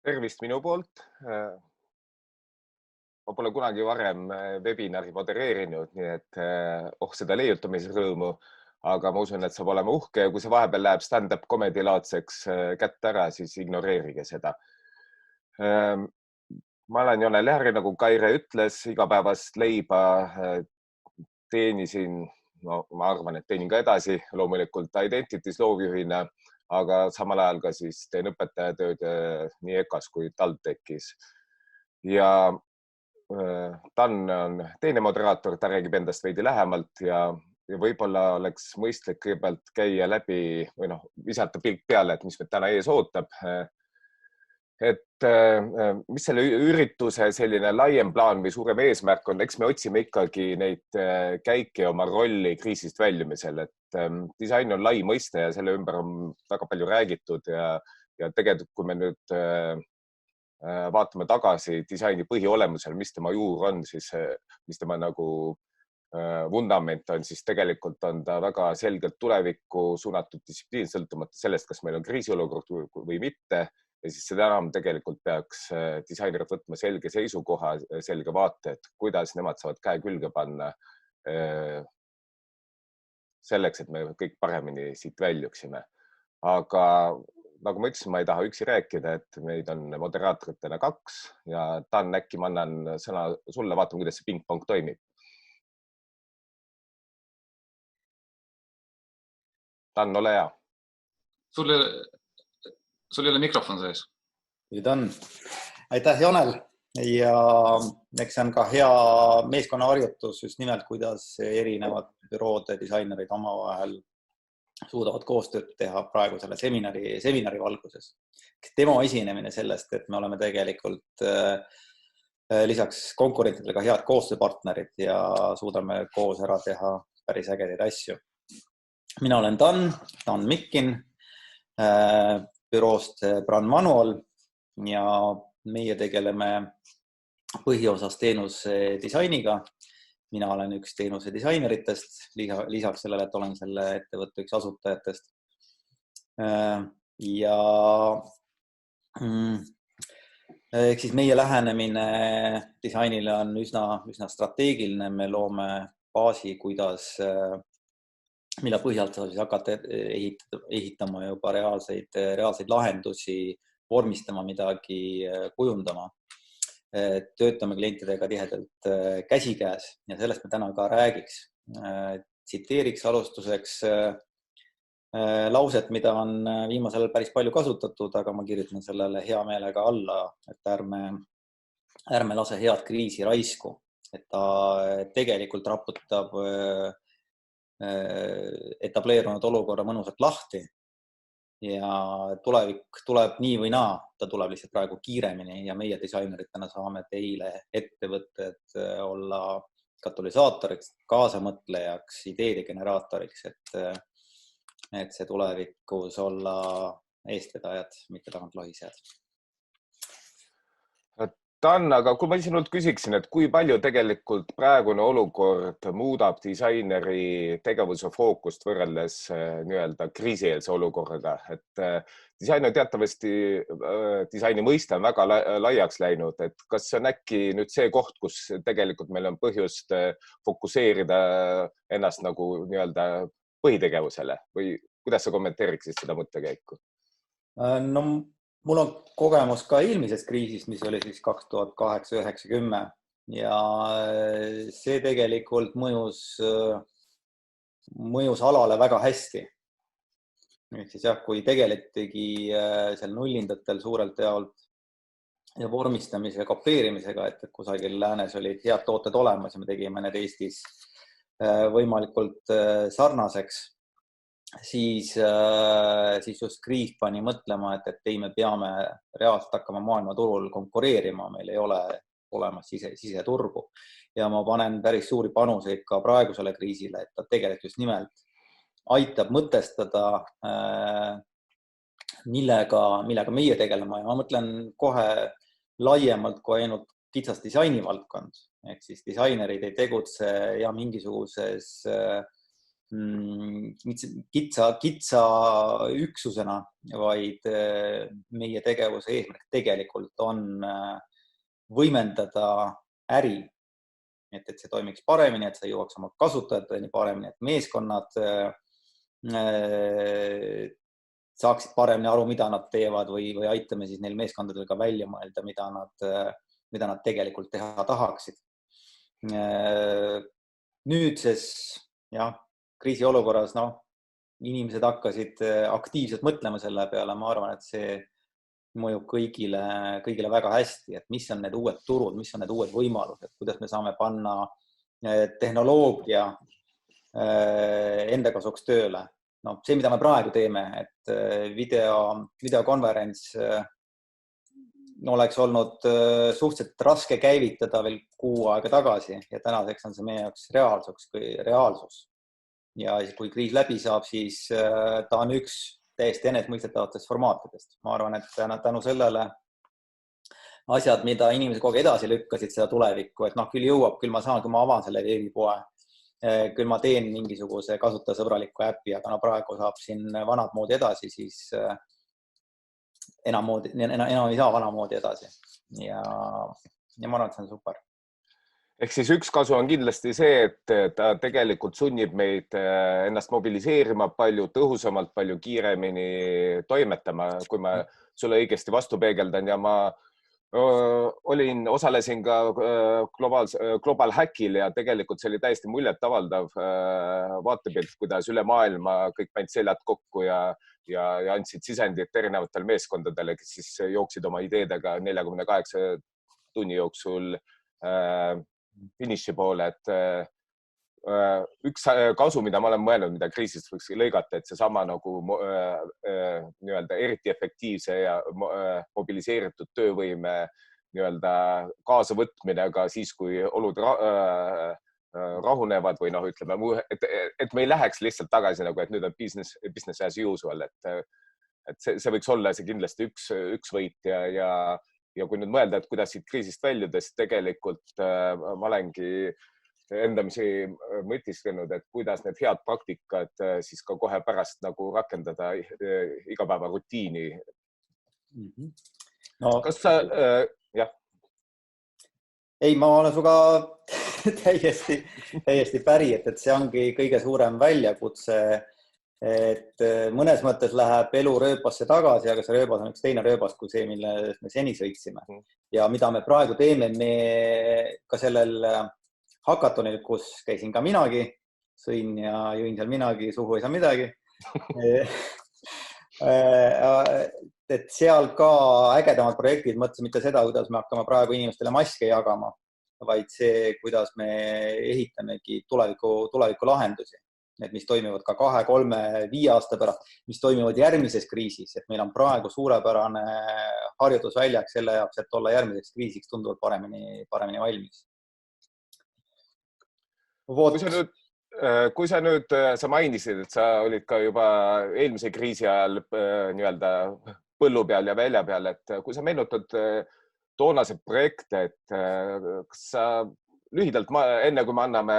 Tervist minu poolt. Ma pole kunagi varem webinari modereerinud, nii et seda leiutamise rõõmu, aga ma usun, et saab olema uhke ja kui see vahepeal läheb stand-up comedy laadseks kätte ära, siis ignoreerige seda. Ma olen Jonel Järri, nagu Kaire ütles, igapäevast leiba teenisin, no ma arvan, et teenin ka edasi loomulikult Identitys loovjuhina, aga samal ajal ka siis teen õpetajatööd nii EKAs kui TalTechis. Ja Dan on teine moderaator, ta räägib endast veidi lähemalt ja võib-olla oleks mõistlik kõigepealt käia läbi või visata pilk peale, et mis meid täna ees ootab. Et mis selle ürituse selline laiem plaan või suurem eesmärk on, eks me otsime ikkagi neid käike ja oma rolli kriisist väljumisel, et disain on lai mõiste ja selle ümber on väga palju räägitud ja tegelikult, kui me nüüd vaatame tagasi disaini põhiolemusel, mis tema juur on, siis mis tema nagu vundament on, siis tegelikult on ta väga selgelt tulevikku suunatud distsipliin, sõltumata sellest, kas meil on kriisiolukord või mitte. Ja siis seda enam tegelikult peaks disainerid võtma selge seisukoha, selge vaate, et kuidas nemad saavad käe külge panna selleks, et me kõik paremini siit väljuksime. Aga nagu ma ütlesin, ma ei taha üksi rääkida, et meid on moderaatoritena 2 ja Dan, äkki ma annan sõna sulle, vaatame, kuidas see ping-pong toimib. Dan, ole hea. Sul ei ole mikrofon sees. Nüüd on. Aitäh, Jonel. Ja eks see on ka hea meeskonnaharjutus just nimelt, kuidas erinevad büroode disainerid omavahel suudavad koostööd teha praegu selle seminari valguses. Demo esinemine sellest, et me oleme tegelikult lisaks konkurentidele ka head koostööpartnerid ja suudame koos ära teha päris ägedaid asju. Mina olen Dan Mikkin büroost Brand Manual ja meie tegeleme põhiosas teenuse disainiga. Mina olen üks teenuse disaineritest, lisaks sellele, et olen selle ettevõtte üks asutajatest. Ja ehk siis meie lähenemine disainile on üsna strateegiline. Me loome baasi, mille põhjalt sa siis hakata ehitama juba reaalseid lahendusi, vormistama midagi, kujundama. Töötame klientidega tihedalt käsikäes ja sellest me täna ka räägiks. Tsiteeriks alustuseks lauset, mida on viimasel päris palju kasutatud, aga ma kirjutan sellele hea meelega alla, et ärme lase head kriisi raisku. Et ta tegelikult raputab etableerunud olukorra mõnusalt lahti ja tulevik tuleb nii või naa, ta tuleb lihtsalt praegu kiiremini ja meie disaineritena saame teile ettevõtted olla katalüsaatoriks, kaasamõtlejaks, ideede generaatoriks, et see tulevikus olla eestvedajad, mitte tagant lohisejad. Dan, aga kui ma sinult küsiksin, et kui palju tegelikult praegune olukord muudab disaineri tegevuse fookust võrreldes nii-öelda kriisieelse olukorraga, et disain on teatavasti, disaini mõiste on väga laiaks läinud, et kas see on äkki nüüd see koht, kus tegelikult meil on põhjust fokuseerida ennast nagu nii-öelda põhitegevusele või kuidas sa kommenteeriksid seda mõttekäiku? No, mul on kogemus ka eelmisest kriisist, mis oli siis 2008-2010 ja see tegelikult mõjus alale väga hästi. Ehk siis jah, kui tegeletigi seal nullindatel suurelt jaolt ja vormistamise ja kopeerimisega, et kusagil läänes olid head tooted olemas ja me tegime need Eestis võimalikult sarnaseks, siis just kriis pani mõtlema, et ei, me peame reaalselt hakkama maailmaturul konkureerima, meil ei ole olemas siseturgu. Ja ma panen päris suuri panuseid ka praegusele kriisile, et ta tegelikult just nimelt aitab mõtestada, millega meie tegelema ja ma mõtlen kohe laiemalt kui ainult kitsas disaini valdkond. Ehk siis disainerid ei tegutse ja mingisuguses kitsa üksusena, vaid meie tegevuse eesmärk tegelikult on võimendada äri, et see toimiks paremini, et see jõuaks oma kasutajateni paremini, et meeskonnad saaksid paremini aru, mida nad teevad või aitame siis neil meeskondadel ka välja mõelda, mida nad tegelikult teha tahaksid. Nüüdses kriisiolukorras inimesed hakkasid aktiivselt mõtlema selle peale. Ma arvan, et see mõjub kõigile väga hästi, et mis on need uued turud, mis on need uued võimalused, kuidas me saame panna tehnoloogia enda kasuks tööle. See, mida me praegu teeme, et videokonverents oleks olnud suhteliselt raske käivitada veel 6 aega tagasi ja tänaseks on see meie jaoks reaalsus. Ja kui kriis läbi saab, siis ta on üks täiesti enesestmõistetavatest formaatidest. Ma arvan, et tänu sellele asjad, mida inimesed kogu edasi lükkasid seda tulevikku, et küll jõuab, küll ma saan, kui ma avan selle veebipoe, küll ma teen mingisuguse kasutajasõbraliku äppi, aga praegu saab siin vanad moodi edasi, siis enam ei saa vanamoodi edasi. Ja ma arvan, et see on super. Ehk siis üks kasu on kindlasti see, et ta tegelikult sunnib meid ennast mobiliseerima palju tõhusamalt, palju kiiremini toimetama, kui ma sulle õigesti vastu peegeldan. Ja ma osalesin ka Global Hackil ja tegelikult see oli täiesti muljetavaldav vaatepilt, kuidas üle maailma kõik panid seljad kokku ja andsid sisendit erinevatele meeskondadele, kes siis jooksid oma ideedega 48 tunni jooksul finiši poole, et üks kasu, mida ma olen mõelnud, mida kriisist võiks lõigata, et seesama nagu nii-öelda eriti efektiivse ja mobiliseeritud töövõime nii-öelda kaasavõtmine ka siis, kui olud rahunevad või ütleme, et me ei läheks lihtsalt tagasi nagu, et nüüd on business as usual, et see võiks olla see kindlasti üks võit ja kui nüüd mõelda, et kuidas siit kriisist väljudes tegelikult ma olengi endamisi mõtisklenud, et kuidas need head praktikad siis ka kohe pärast nagu rakendada igapäeva rutiini. Kas sa, jah? Ei, ma olen suga täiesti päri, et see ongi kõige suurem väljakutse, et mõnes mõttes läheb elu rööpasse tagasi, aga see rööbas on üks teine rööbas kui see, mille me seni sõitsime. Ja mida me praegu teeme, me ka sellel hakatonil, kus käisin ka minagi, sõin ja jõin seal minagi, suhu ei saa midagi. Et seal ka ägedamad projektid mõtlesid mitte seda, kuidas me hakkame praegu inimestele maske jagama, vaid see, kuidas me ehitamegi tuleviku lahendusi. Need, mis toimivad ka 2, 3, 5 aasta pärast, mis toimivad järgmises kriisis, et meil on praegu suurepärane harjutusväljak selle jaoks, et olla järgmiseks kriisiks tunduvalt paremini valmis. Kui sa mainisid, et sa olid ka juba eelmise kriisi ajal nii-öelda põllu peal ja välja peal, et kui sa meenutad toonase projekte, et kas sa lühidalt enne, kui me anname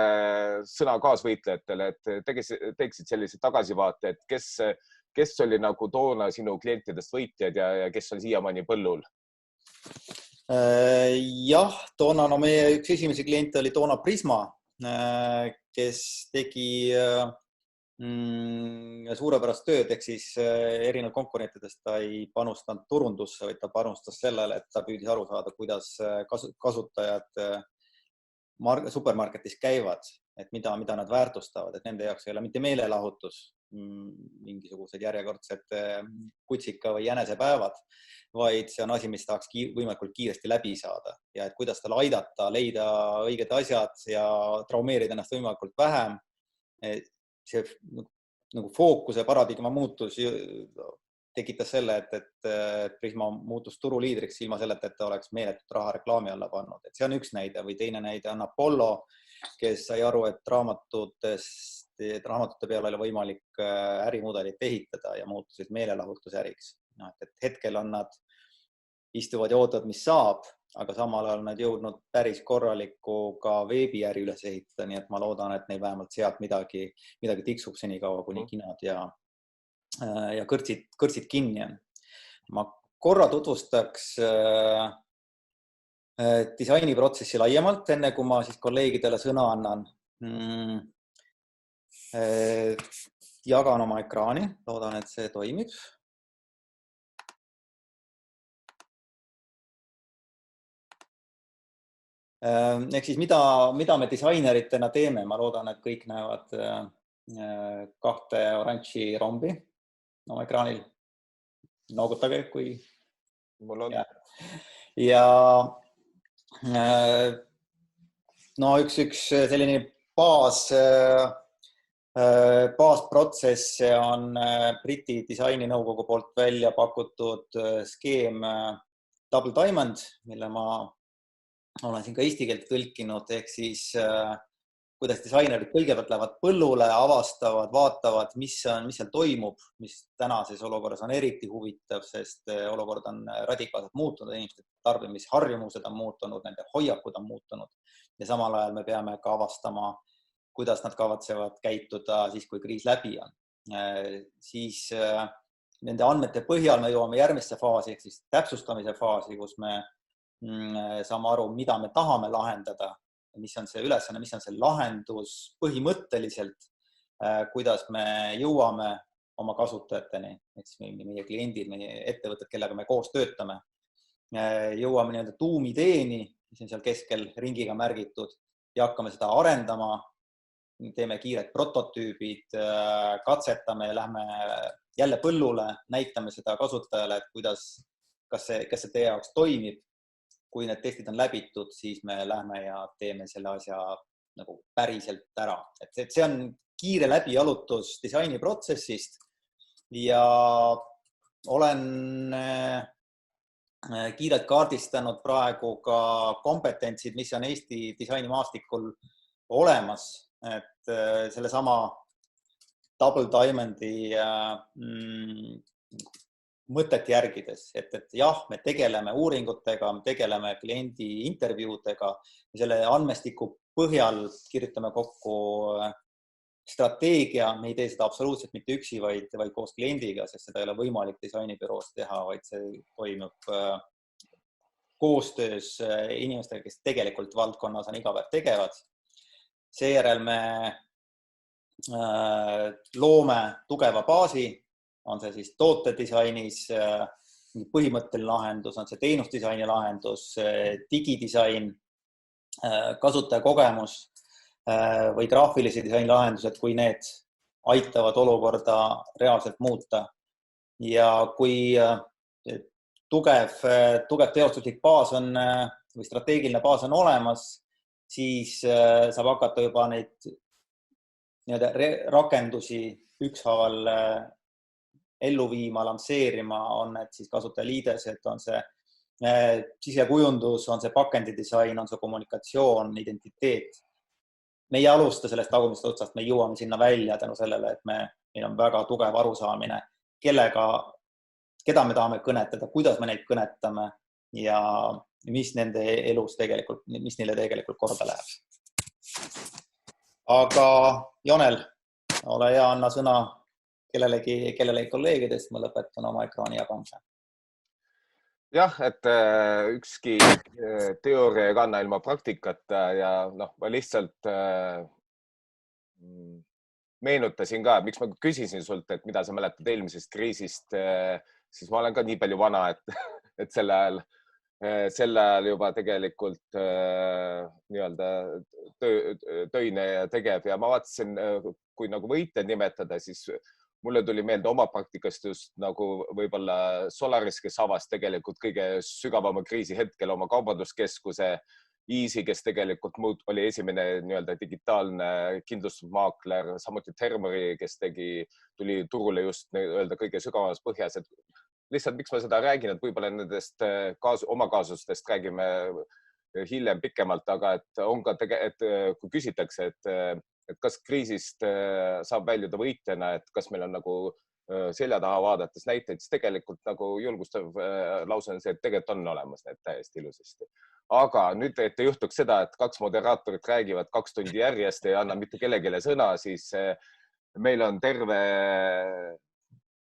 sõna kaasvõitlejatele, et teeksid sellise tagasivaate, et kes oli nagu toona sinu klientidest võitjad ja kes on siiamaani põllul? Jah, toona meie üks esimesi kliente oli toona Prisma, kes tegi suurepärast tööd, ehk siis erinevad konkurentidest ta ei panustanud turundusse, vaid ta panustas sellele, et ta püüdis aru saada, kuidas kasutajad supermarketis käivad, et mida nad väärtustavad, et nende jaoks ei ole mitte meelelahutus, mingisugused järjekordsed kutsika või jänesepäevad, vaid see on asi, mis tahaks võimalikult kiiresti läbi saada ja et kuidas tal aidata, leida õiged asjad ja traumeerida ennast võimalikult vähem. See nagu fookuse paradigma muutus tekitas selle, et Prisma muutus turuliidriks ilma selleta, et ta oleks meeletut raha reklaami alla pannud. Et see on üks näide või teine näide on Apollo, kes sai aru, et raamatute peale oli võimalik ärimudelit ehitada ja muutusid meelelahutusäriks. Et hetkel on nad istuvad ja ootavad, mis saab, aga samal ajal nad jõudnud päris korralikku ka veebiäri üles ehitada, nii et ma loodan, et neil vähemalt sealt midagi tiksub senikaua, kuni kinod ja kõrtsid kinni on. Ma korra tutvustaks disainiprotsessi laiemalt, enne kui ma siis kolleegidele sõna annan. Jagan oma ekraani, loodan, et see toimib. Ehk siis mida me disaineritena teeme? Ma loodan, et kõik näevad kahte oranži rombi oma ekraanil. Noogutage, kui... Mul on. Ja no üks selline baasprotsess on Briti disaininõukogu poolt välja pakutud skeem Double Diamond, mille ma olen siin ka eesti keelt tõlkinud, ehk siis kuidas disainerid kõigepealt lähevad põllule, avastavad, vaatavad, mis seal toimub, mis tänases olukorras on eriti huvitav, sest olukord on radikaalselt muutunud, inimeste tarbimisharjumused on muutunud, nende hoiakud on muutunud ja samal ajal me peame ka avastama, kuidas nad kavatsevad käituda siis, kui kriis läbi on. Siis nende andmete põhjal me jõuame järgmisse faasi, ehk siis täpsustamise faasi, kus me saame aru, mida me tahame lahendada, mis on see ülesanne, mis on see lahendus põhimõtteliselt, kuidas me jõuame oma kasutajateni, ehk siis meie kliendid, meie ettevõtted, kellega me koos töötame, jõuame nii-öelda tuumideeni, mis on seal keskel ringiga märgitud ja hakkame seda arendama, teeme kiired prototüübid, katsetame, lähme jälle põllule, näitame seda kasutajale, et kas see teie jaoks toimib. Kui need testid on läbitud, siis me lähme ja teeme selle asja nagu päriselt ära. Et see on kiire läbijalutus disainiprotsessist ja olen kiirelt kaardistanud praegu ka kompetentsid, mis on Eesti disainimaastikul olemas, et sellesama Double Diamondi mõtet järgides, et jah, me tegeleme uuringutega, me tegeleme kliendi intervjuudega ja selle andmestiku põhjal kirjutame kokku strateegia. Me ei tee seda absoluutselt mitte üksi, vaid koos kliendiga, sest seda ei ole võimalik disainibüroos teha, vaid see toimub koostöös inimestega, kes tegelikult valdkonnas on iga päev tegevad. Seejärel me loome tugeva baasi, on see siis tootedisainis põhimõtteline lahendus, on see teenusdisaini lahendus, digidisain, kasutajakogemus või graafilise disaini lahendused, kui need aitavad olukorda reaalselt muuta. Ja kui tugev teostuslik baas on või strateegiline baas on olemas, siis saab hakata juba neid rakendusi ükshaaval ellu viima, lansseerima, on need siis kasutajaliidesed, on see sisekujundus, on see pakendidisain, on see kommunikatsioon, identiteet. Me ei alusta sellest tagumisest otsast, me jõuame sinna välja tänu sellele, et meil on väga tugev arusaamine, keda me tahame kõnetada, kuidas me neid kõnetame ja mis nende elus tegelikult, mis neile tegelikult korda läheb. Aga Jonel, ole hea, anna sõna kellelegi kolleegidest, ma lõpetan oma ekraani jagamise. Jah, et ükski teooria ei kanna ilma praktikata ja ma lihtsalt meenutasin ka, miks ma küsisin sult, et mida sa mäletad eelmisest kriisist, siis ma olen ka nii palju vana, et sel ajal juba tegelikult nii-öelda töine ja tegev ja ma vaatasin, kui nagu võite nimetada, siis mulle tuli meelde oma praktikast just nagu võib-olla Solaris, kes avas tegelikult kõige sügavama kriisi hetkel oma kaubanduskeskuse, Easy, kes tegelikult oli esimene nii-öelda digitaalne kindlustusmaakler, samuti Thermori, kes tuli turule just nii-öelda kõige sügavamas põhjas. Et lihtsalt miks ma seda räägin, et võib-olla nendest oma kaasustest räägime hiljem pikemalt, aga et on ka kui küsitakse, et kas kriisist saab väljuda võitjana, et kas meil on nagu selja taha vaadates näiteid, siis tegelikult nagu julgustav lause on see, et tegelikult on olemas need täiesti ilusasti. Aga nüüd, et ei juhtuks seda, et 2 moderaatorit räägivad 2 tundi järjest ja ei anna mitte kellegile sõna, siis meil on terve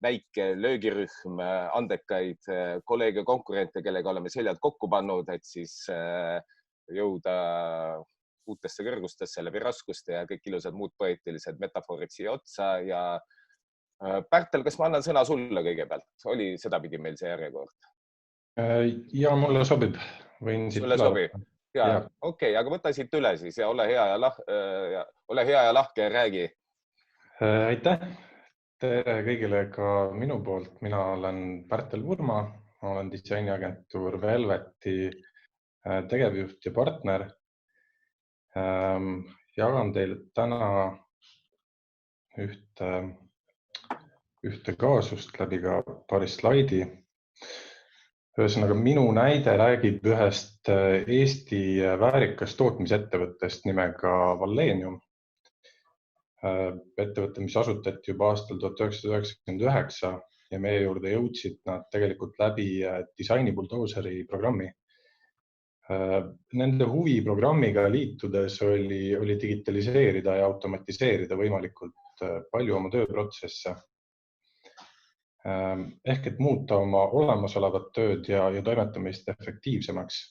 väike löögirühm andekaid kolleege ja konkurente, kellega oleme seljad kokku pannud, et siis jõuda uutesse kõrgustesse läbi raskuste ja kõik ilusad muud poeetilised metafoorid siia otsa. Ja Pärtel, kas ma annan sõna sulle kõigepealt? Oli sedapidi meil see järjekord? Ja mulle sobib. Võin siit sulle sobib? Ja. Okei, aga võta siit üle siis ja ole hea ja lahke ja räägi. Aitäh! Tere kõigile ka minu poolt. Mina olen Pärtel Vurma, olen disainiagentuur Velveti tegevjuht ja partner. Jagan teile täna ühte kaasust läbi ka paari slaidi. Ühesõnaga, minu näide räägib ühest Eesti väärikast tootmisettevõttest nimega Vallenium. Ettevõte, mis asutati juba aastal 1999 ja meie juurde jõudsid nad tegelikult läbi disainibuldooseri programmi. Nende huvi programmiga liitudes oli digitaliseerida ja automatiseerida võimalikult palju oma tööprotsesse. Ehk et muuta oma olemasolevat tööd ja toimetamist efektiivsemaks.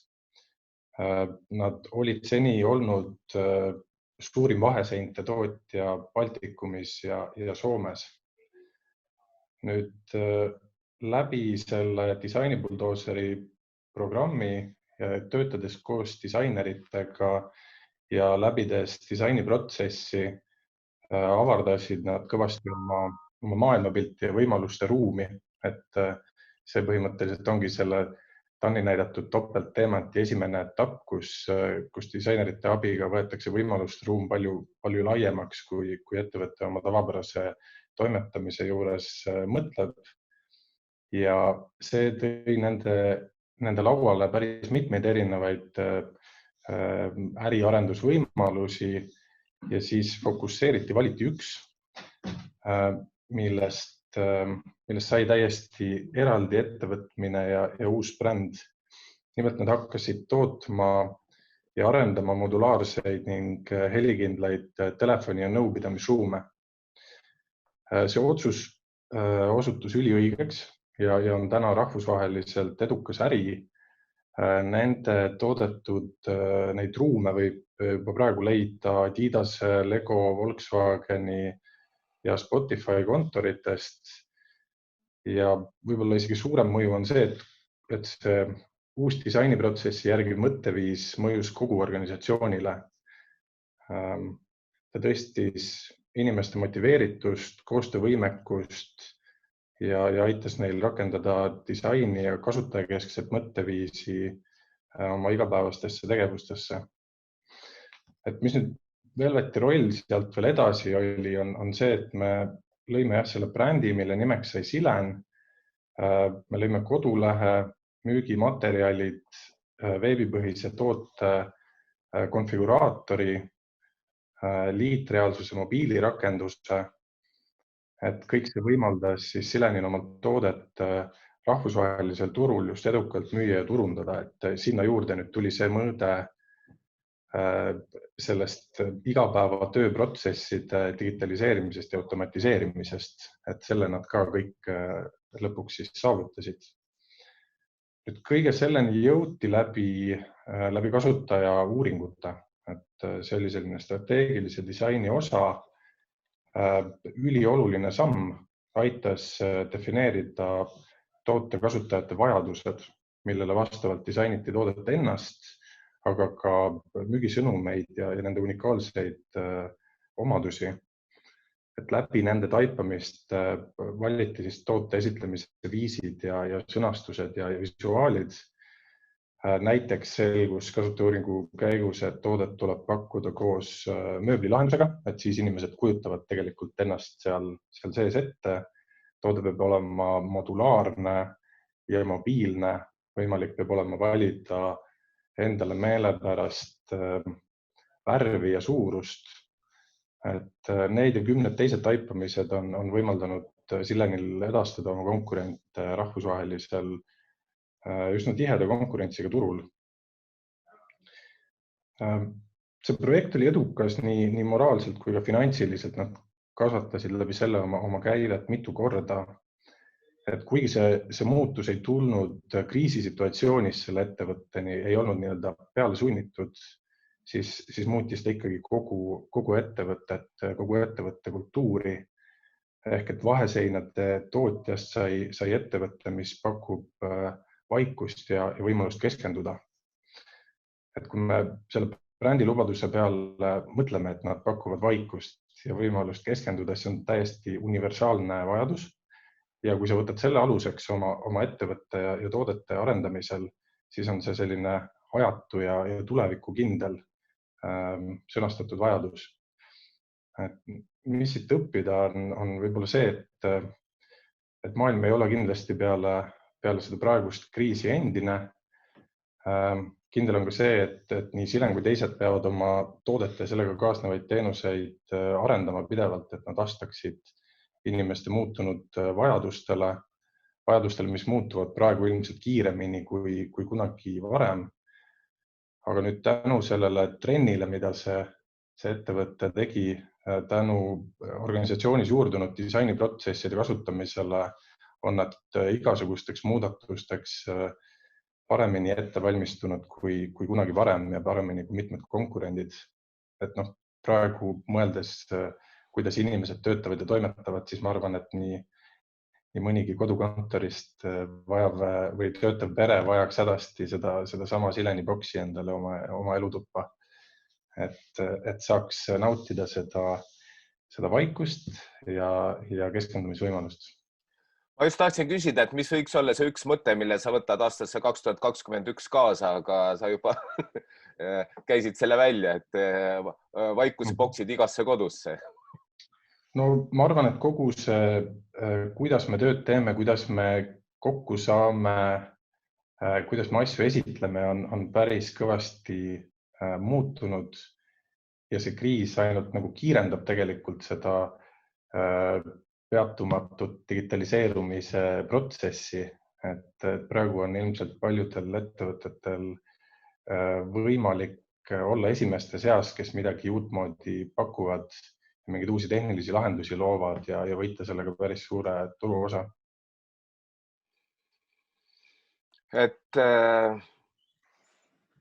Nad olid seni olnud suurim vaheseinte tootja Baltikumis ja Soomes. Nüüd läbi selle disainibuldooseri programmi töötades koos disaineritega ja läbides disainiprotsessi avardasid nad kõvasti oma maailmapilti ja võimaluste ruumi, et see põhimõtteliselt ongi selle TAN-i näidatud topeltteemanti esimene etapp, kus disainerite abiga võetakse võimaluste ruum palju laiemaks, kui ettevõte oma tavapärase toimetamise juures mõtleb. Ja see tõi nende lauale päris mitmeid erinevaid äriarendusvõimalusi ja siis fokusseeriti, valiti üks, millest sai täiesti eraldi ettevõtmine ja uus bränd. Nimelt nad hakkasid tootma ja arendama modulaarseid ning helikindlaid telefoni- ja nõupidamisruume. See otsus osutus üliõigeks ja on täna rahvusvaheliselt edukas äri. Nende toodetud neid ruume võib juba praegu leida Adidas, Lego, Volkswageni ja Spotify kontoritest. Ja võib-olla isegi suurem mõju on see, et see uus disainiprotsessi järgi mõtteviis mõjus kogu organisatsioonile. Ta tõstis inimeste motiveeritust, koostöövõimekust ja aitas neil rakendada disaini ja kasutajakeskset mõtteviisi oma igapäevastesse tegevustesse. Et mis nüüd Velveti roll sealt veel edasi oli, on see, et me lõime selle brändi, mille nimeks sai Silen. Me lõime kodulehe, müügimaterjalid, veebipõhise toote konfiguraatori, liitreaalsuse mobiilirakenduse. Et kõik see võimaldas siis Silenil oma toodet rahvusvahelisel turul just edukalt müüa ja turundada. Et sinna juurde nüüd tuli see mõõde sellest igapäeva tööprotsesside digitaliseerimisest ja automatiseerimisest, et selle nad ka kõik lõpuks siis saavutasid. Nüüd kõige selleni jõuti läbi kasutaja uuringute, et see oli selline strateegilise disaini osa, ülioluline samm, aitas defineerida toote kasutajate vajadused, millele vastavalt disainiti toodet ennast, aga ka müügisõnumeid ja nende unikaalseid omadusi. Et läbi nende taipamist valiti siis toote esitlemise viisid ja sõnastused ja visuaalid. Näiteks selgus kasutajauuringu käigus, et toodet tuleb pakkuda koos mööblilahendusega, et siis inimesed kujutavad tegelikult ennast seal sees ette. Toode peab olema modulaarne ja mobiilne, võimalik peab olema valida endale meelepärast värvi ja suurust. Et need ja kümned teised taipamised on võimaldanud Silenil edastada oma konkurente rahvusvahelisel üsna tiheda konkurentsiga turul. See projekt oli edukas nii moraalselt kui ka finantsiliselt. Nad kasvatasid läbi selle oma käivet mitu korda. Et kuigi see muutus ei tulnud kriisisituatsioonis selle ettevõtteni, ei olnud nii-öelda peale sunnitud, siis muutis ta ikkagi kogu ettevõtte kultuuri. Ehk et vaheseinade tootjast sai ettevõtte, mis pakub vaikust ja võimalust keskenduda. Et kui me selle brändilubaduse peale mõtleme, et nad pakuvad vaikust ja võimalust keskenduda, siis on täiesti universaalne vajadus. Ja kui sa võtad selle aluseks oma ettevõtte ja toodete arendamisel, siis on see selline ajatu ja tulevikukindel sõnastatud vajadus. Mis siit õppida on võib-olla see, et maailm ei ole kindlasti peale seda praegust kriisi endine. Kindel on ka see, et nii Silen kui teised peavad oma toodete ja sellega kaasnevaid teenuseid arendama pidevalt, et nad vastaksid inimeste muutunud vajadustele, mis muutuvad praegu ilmselt kiiremini kui kunagi varem. Aga nüüd tänu sellele trennile, mida see ettevõte tegi, tänu organisatsioonis juurdunud disainiprotsesside kasutamisele, on nad igasugusteks muudatusteks paremini ette valmistunud kui kunagi varem ja paremini kui mitmed konkurendid. Et praegu mõeldes, kuidas inimesed töötavad ja toimetavad, siis ma arvan, et nii mõnigi kodukontorist vajav või töötav pere vajaks hädasti seda sama Sileni boksi endale oma elutuppa, et saaks nautida seda vaikust ja keskendumisvõimalust. Ma just tahtsin küsida, et mis võiks olla see üks mõte, mille sa võtad aastasse 2021 kaasa, aga sa juba käisid selle välja, et vaikusboksid igasse kodusse. No ma arvan, et kogu see, kuidas me tööd teeme, kuidas me kokku saame, kuidas me asju esitleme, on päris kõvasti muutunud ja see kriis ainult nagu kiirendab tegelikult seda peatumatut digitaliseerumise protsessi, et praegu on ilmselt paljudel ettevõtetel võimalik olla esimeste seas, kes midagi uutmoodi pakuvad, mingeid uusi tehnilisi lahendusi loovad ja võita sellega päris suure turuosa. Et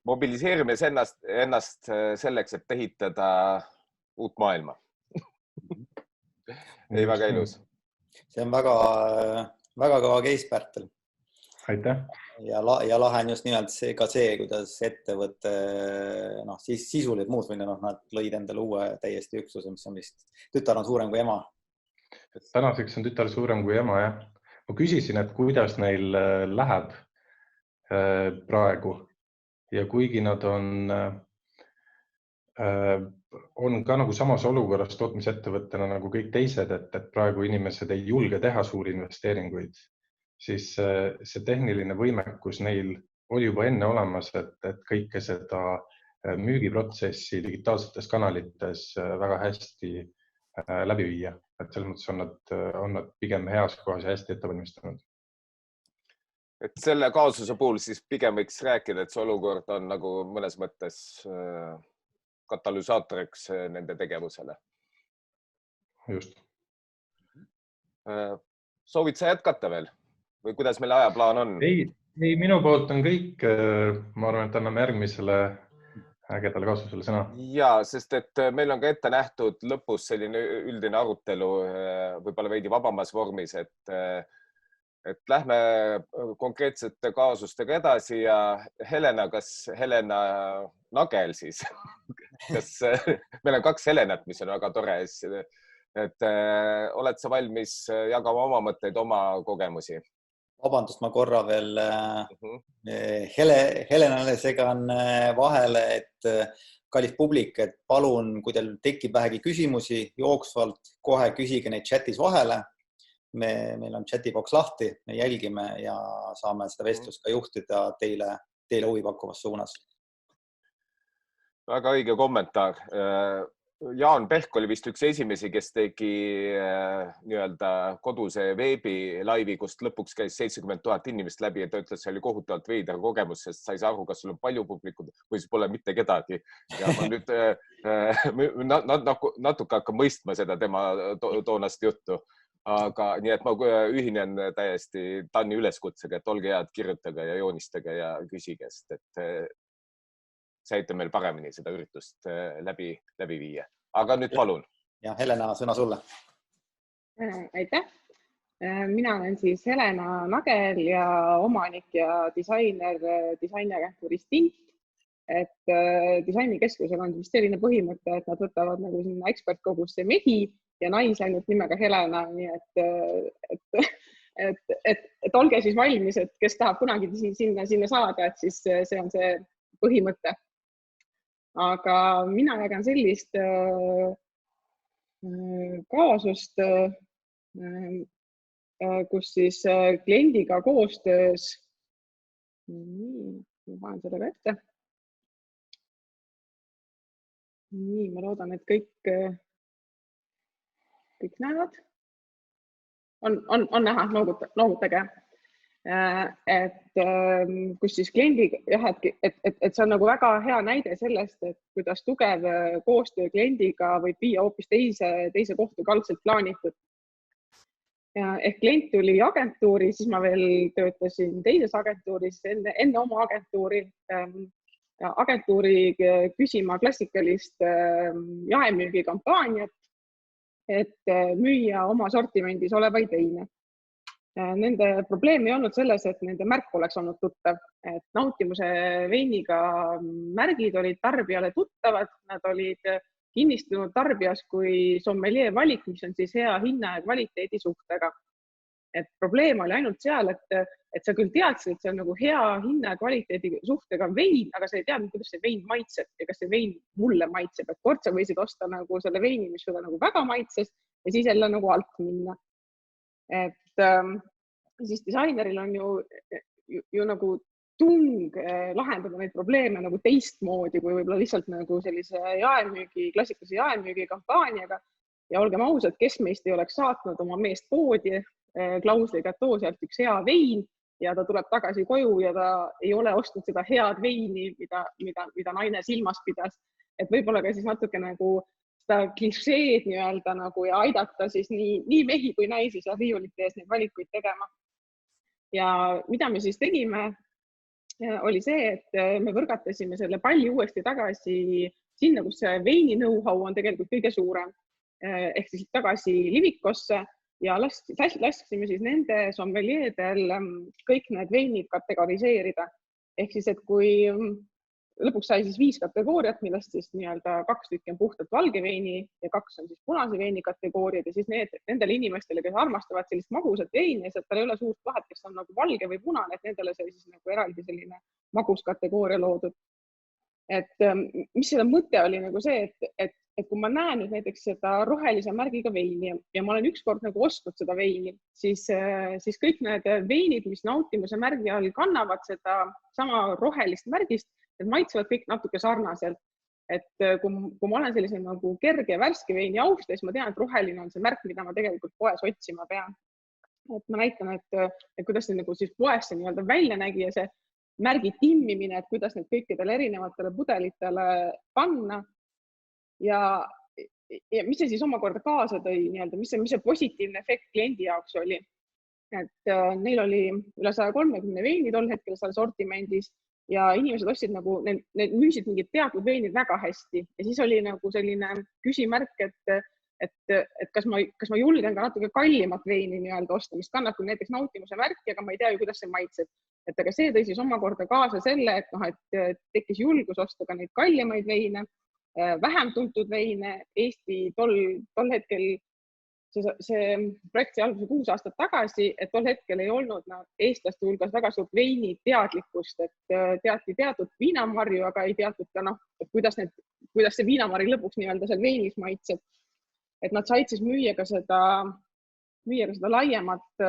mobiliseerime ennast selleks, et ehitada uut maailma. Ei, väga ilus. See on väga kõva case, Pärtel. Aitäh. Ja lahe on just nimelt ka see, kuidas ettevõtte sisuliselt muud või nad lõid endale uue täiesti üksuse, mis on vist tütar on suurem kui ema. Tänaseks on tütar suurem kui ema, jah. Ma küsisin, et kuidas neil läheb praegu ja kuigi nad on ka nagu samas olukorras tootmisettevõttena nagu kõik teised, et praegu inimesed ei julge teha suuri investeeringuid, siis see tehniline võimekus neil oli juba enne olemas, et kõike seda müügiprotsessi digitaalsetes kanalites väga hästi läbi viia. Et selles mõttes on nad pigem heas kohas ja hästi ettevalmistanud. Et selle kaasuse puhul siis pigem võiks rääkida, et see olukord on nagu mõnes mõttes katalüsaatoriks nende tegevusele. Just. Soovid sa jätkata veel? Või kuidas meil ajaplaan on? Ei, minu poolt on kõik. Ma arvan, et anname järgmisele ägedale kaasusele sõna. Ja, sest et meil on ka ette nähtud lõpus selline üldine arutelu, võib-olla veidi vabamas vormis, et lähme konkreetsete kaasustega edasi ja Helena, kas Helena Nagel siis? Meil on 2 Helenat, mis on väga tore. Et oled sa valmis jagama oma mõtteid, oma kogemusi? Vabandust, ma korra veel Helenale segan vahele, et kallis publik, et palun, kui teil tekib vähegi küsimusi jooksvalt, kohe küsige neid chatis vahele. Meil on chatiboks lahti, me jälgime ja saame seda vestlust ka juhtida teile huvi pakkuvas suunas. Väga õige kommentaar. Jaan Pehk oli vist üks esimesi, kes tegi nii-öelda koduse veebilaivi, kust lõpuks käis 70 000 inimest läbi ja ta ütles, see oli kohutavalt veider kogemus, sest sa ei saa aru, kas sul on palju publikud või siis pole mitte kedagi. Ja ma nüüd natuke hakkan mõistma seda tema toonast juttu. Aga nii, et ma ühinen täiesti Tanni üleskutsega, et olge head, kirjutage ja joonistage ja küsige, et saite meil paremini seda üritust läbi viia. Aga nüüd palun. Ja Helena, sõna sulle. Aitäh. Mina olen siis Helena Nagel ja omanik ja disainiagentuuri Stint. Et disainikeskusel on vist selline põhimõte, et nad võtavad nagu sinna ekspertkogusse mehi ja naisi ainult nimega Helena. Nii et olge siis valmis, et kes tahab kunagi sinna saada, et siis see on see põhimõte. Aga mina jagan sellist kaasust, kus siis kliendiga koostöös, ma panen selle ka ette. Nii, ma loodan, et kõik näevad. On näha, noogutage. Et kus siis kliendiga, et see on nagu väga hea näide sellest, et kuidas tugev koostöö kliendiga võib viia hoopis teise kohtu kaldselt plaanitud. Ehk klient tuli agentuuri, siis ma veel töötasin teises agentuuris, enne oma agentuuri küsima klassikalist jaemüügikampaaniat, et müüa oma sortimendis olevaid veine. Nende probleem ei olnud selles, et nende märk oleks olnud tuttav, et nautimuse veiniga märgid olid tarbijale tuttavad, nad olid kinnistunud tarbijas kui sommelier valik, mis on siis hea hinna ja kvaliteedi suhtega. Et probleem oli ainult seal, et sa küll teadsid, et see on nagu hea hinna ja kvaliteedi suhtega vein, aga sa ei teadnud, kuidas see vein maitseb ja kas see vein mulle maitseb, et kord sa võisid osta nagu selle veini, mis sulle nagu väga maitses ja siis jälle nagu alt minna. Et siis disaineril on ju nagu tung lahendada neid probleeme nagu teistmoodi kui võib-olla lihtsalt nagu sellise klassikalise jaemüügi kampaaniaga. Ja olgem ausad, kes meist ei oleks saatnud oma meest poodi klausliga, et too sealt üks hea vein ja ta tuleb tagasi koju ja ta ei ole ostnud seda head veini, mida naine silmas pidas. Et võib-olla ka siis natuke nagu seda klišeed nii-öelda nagu ja aidata siis nii mehi kui naisi seal riiulite ees neid valikuid tegema. Ja mida me siis tegime, oli see, et me võrgatasime selle palli uuesti tagasi sinna, kus see veini know-how on tegelikult kõige suurem, ehk siis tagasi Livikosse ja lasksime siis nende sommelieedel kõik need veinid kategoriseerida. Ehk siis, et kui lõpuks sai siis 5 kategooriat, millest siis nii-öelda 2 tükki on puhtalt valge veini ja 2 on siis punase veini kategooriad ja siis nendele inimestele, kes armastavad sellist magusat veini, et tal ei ole suurt vahet, kes on nagu valge või punane, et nendele sai siis nagu eraldi selline magus kategooria loodud. Et mis selle mõte oli nagu see, et kui ma näen nüüd näiteks seda rohelise märgiga veini ja ma olen ükskord nagu ostnud seda veini, siis kõik need veinid, mis nautimuse märgi all kannavad seda sama rohelist märgist, need maitsevad kõik natuke sarnaselt. Et kui ma olen sellise nagu kerge ja värske veini austa, siis ma tean, et roheline on see märk, mida ma tegelikult poes otsima pean. Et ma näitan, et kuidas see nagu siis poes see nii-öelda välja nägi ja see märgi timmimine, et kuidas need kõikidele erinevatele pudelitele panna. Ja mis see siis omakorda kaasa tõi, mis see positiivne efekt kliendi jaoks oli. Et neil oli üle 130 veini tol hetkel seal sortimendis ja inimesed ostsid nagu, need müüsid mingid teatud veinid väga hästi ja siis oli nagu selline küsimärk, et kas ma julgen ka natuke kallimat veini nii-öelda osta, mis kannab küll näiteks nautimuse märki, aga ma ei tea ju, kuidas see maitseb. Et aga see tõi siis omakorda kaasa selle, et tekkis julgus osta ka neid kallimaid veine, vähem tuntud veine. Eesti tol hetkel, see projekt sai alguse 6 aastat tagasi, et tol hetkel ei olnud eestlaste hulgas väga suurt veini teadlikkust, et teati teatud viinamarju, aga ei teatud ka, et kuidas see viinamari lõpuks nii-öelda seal veinis maitseb. Et nad said siis müüa ka seda laiemat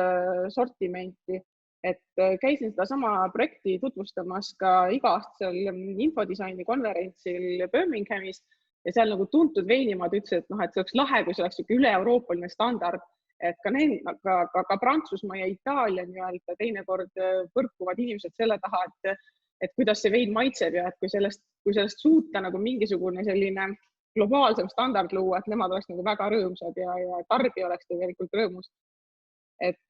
sortimenti. Et käisin seda sama projekti tutvustamas ka iga-aastasel infodisaini konverentsil Birminghamis ja seal nagu tuntud veinimaad ütlesid, et noh, et see oleks lahe, kui see oleks üle-euroopaline standard, et ka Prantsusmaa ja Itaalia nii-öelda teinekord põrkuvad inimesed selle taha, et kuidas see vein maitseb ja et kui sellest suuta nagu mingisugune selline globaalsem standard luua, et nemad oleks nagu väga rõõmsad ja tarbija oleks tegelikult rõõmus. Et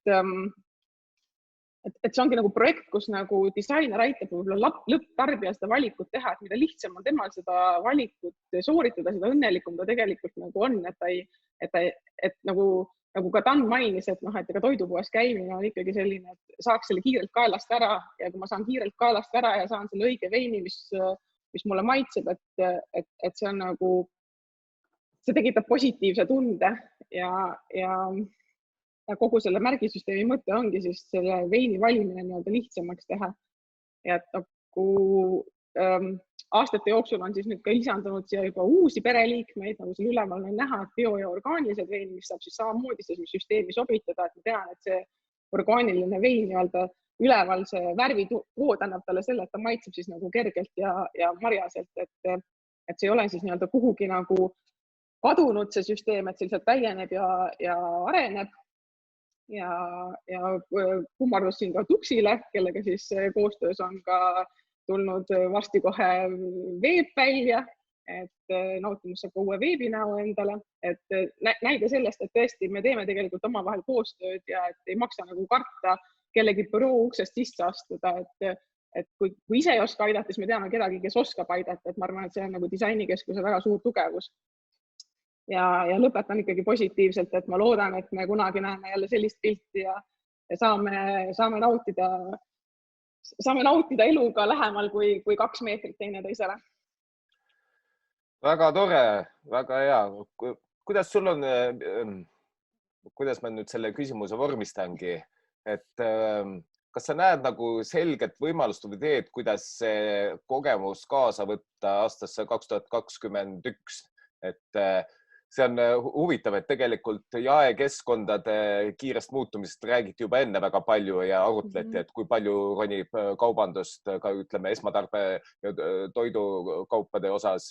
see ongi nagu projekt, kus nagu disainer aitab võib-olla lõpptarbija seda valikut teha, et mida lihtsam on temal seda valikut sooritada, seda õnnelikum ta tegelikult nagu on, et nagu ka Dan mainis, et noh, et ka toidupoes käimine on ikkagi selline, et saaks selle kiirelt kaelast ära ja kui ma saan kiirelt kaelast ära ja saan selle õige veini, mis mulle maitseb, et see on nagu, see tekitab positiivse tunde ja kogu selle märgisüsteemi mõte ongi siis selle veini valimine nii-öelda lihtsamaks teha. Ja et nagu aastate jooksul on siis nüüd ka lisandunud siia juba uusi pereliikmeid, nagu seal üleval on näha, et bio- ja orgaanilised vein, mis saab siis samamoodi süsteemi sobitada, et ma tean, et see orgaaniline vein nii-öelda üleval see värvikood annab talle selle, et ta maitseb siis nagu kergelt ja marjaselt, et see ei ole siis nii-öelda kuhugi nagu kadunud see süsteem, et see lihtsalt täieneb ja areneb. Ja kummardus siin ka Tuksile, kellega siis koostöös on ka tulnud varsti kohe veeb välja, et nautimus saab ka uue veebinäo endale, et näide sellest, et tõesti me teeme tegelikult omavahel koostööd ja et ei maksa nagu karta kellegi büroo uksest sisse astuda, et kui ise ei oska aidata, siis me teame kedagi, kes oskab aidata, et ma arvan, et see on nagu disainikeskuse väga suur tugevus. Ja lõpetan ikkagi positiivselt, et ma loodan, et me kunagi näeme jälle sellist pilti ja saame nautida eluga lähemal kui 2 meetrit teine teisele. Väga tore, väga hea. Kuidas sul on, kuidas ma nüüd selle küsimuse vormistangi, et kas sa näed nagu selget võimalust või teed, kuidas see kogemus kaasa võtta aastasse 2021, et see on huvitav, et tegelikult jaekeskkondade kiirest muutumisest räägiti juba enne väga palju ja arutleti, et kui palju ronib kaubandust ka ütleme esmatarbe ja toidukaupade osas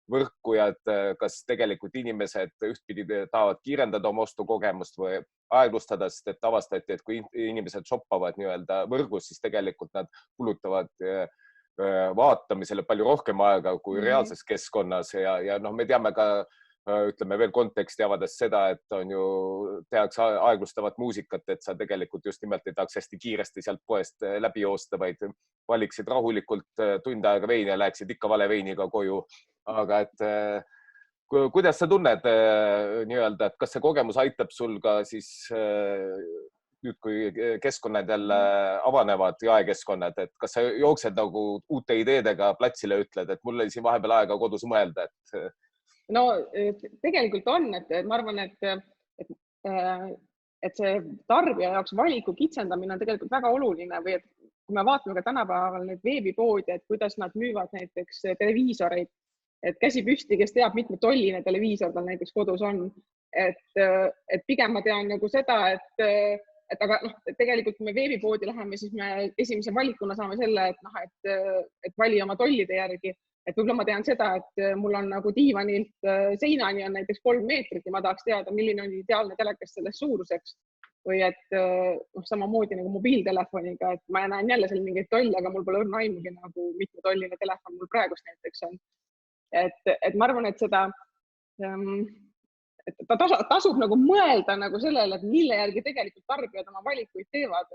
võrku ja kas tegelikult inimesed ühtpidi tahavad kiirendada oma ostukogemust või aeglustada, sest et avastati, et kui inimesed shoppavad nii-öelda võrgus, siis tegelikult nad kulutavad vaatamisele palju rohkem aega kui reaalses keskkonnas ja noh, me teame ka ütleme veel konteksti avades seda, et on ju tehakse aeglustavat muusikat, et sa tegelikult just nimelt ei tahaks hästi kiiresti sealt poest läbi joosta, vaid valiksid rahulikult tund aega veini ja läheksid ikka vale veiniga koju. Aga et kuidas sa tunned nii-öelda, et kas see kogemus aitab sul ka siis nüüd, kui keskkonnad jälle avanevad, jaekeskkonnad, et kas sa jooksed nagu uute ideedega platsile ütled, et mul oli siin vahepeal aega kodus mõelda, et no tegelikult on, et ma arvan, et see tarbija jaoks valiku kitsendamine on tegelikult väga oluline või et kui me vaatame ka tänapäeval neid veebipoodi, et kuidas nad müüvad näiteks televiisoreid, et käsi püsti, kes teab, mitme tolline televiisor tal näiteks kodus on, et pigem ma tean nagu seda, et aga noh, tegelikult kui me veebipoodi läheme, siis me esimese valikuna saame selle, et vali oma tollide järgi. Et võib-olla ma tean seda, et mul on nagu diivanilt seinani on näiteks 3 meetrit ja ma tahaks teada, milline on ideaalne telekas selles suuruseks. Või et samamoodi nagu mobiiltelefoniga, et ma näen jälle seal mingeid tolle, aga mul pole õrna aimugi nagu mitme tolline telefon mul praegust näiteks on. Et ma arvan, et seda et ta tasub nagu mõelda nagu sellele, et mille järgi tegelikult tarbijad oma valikuid teevad,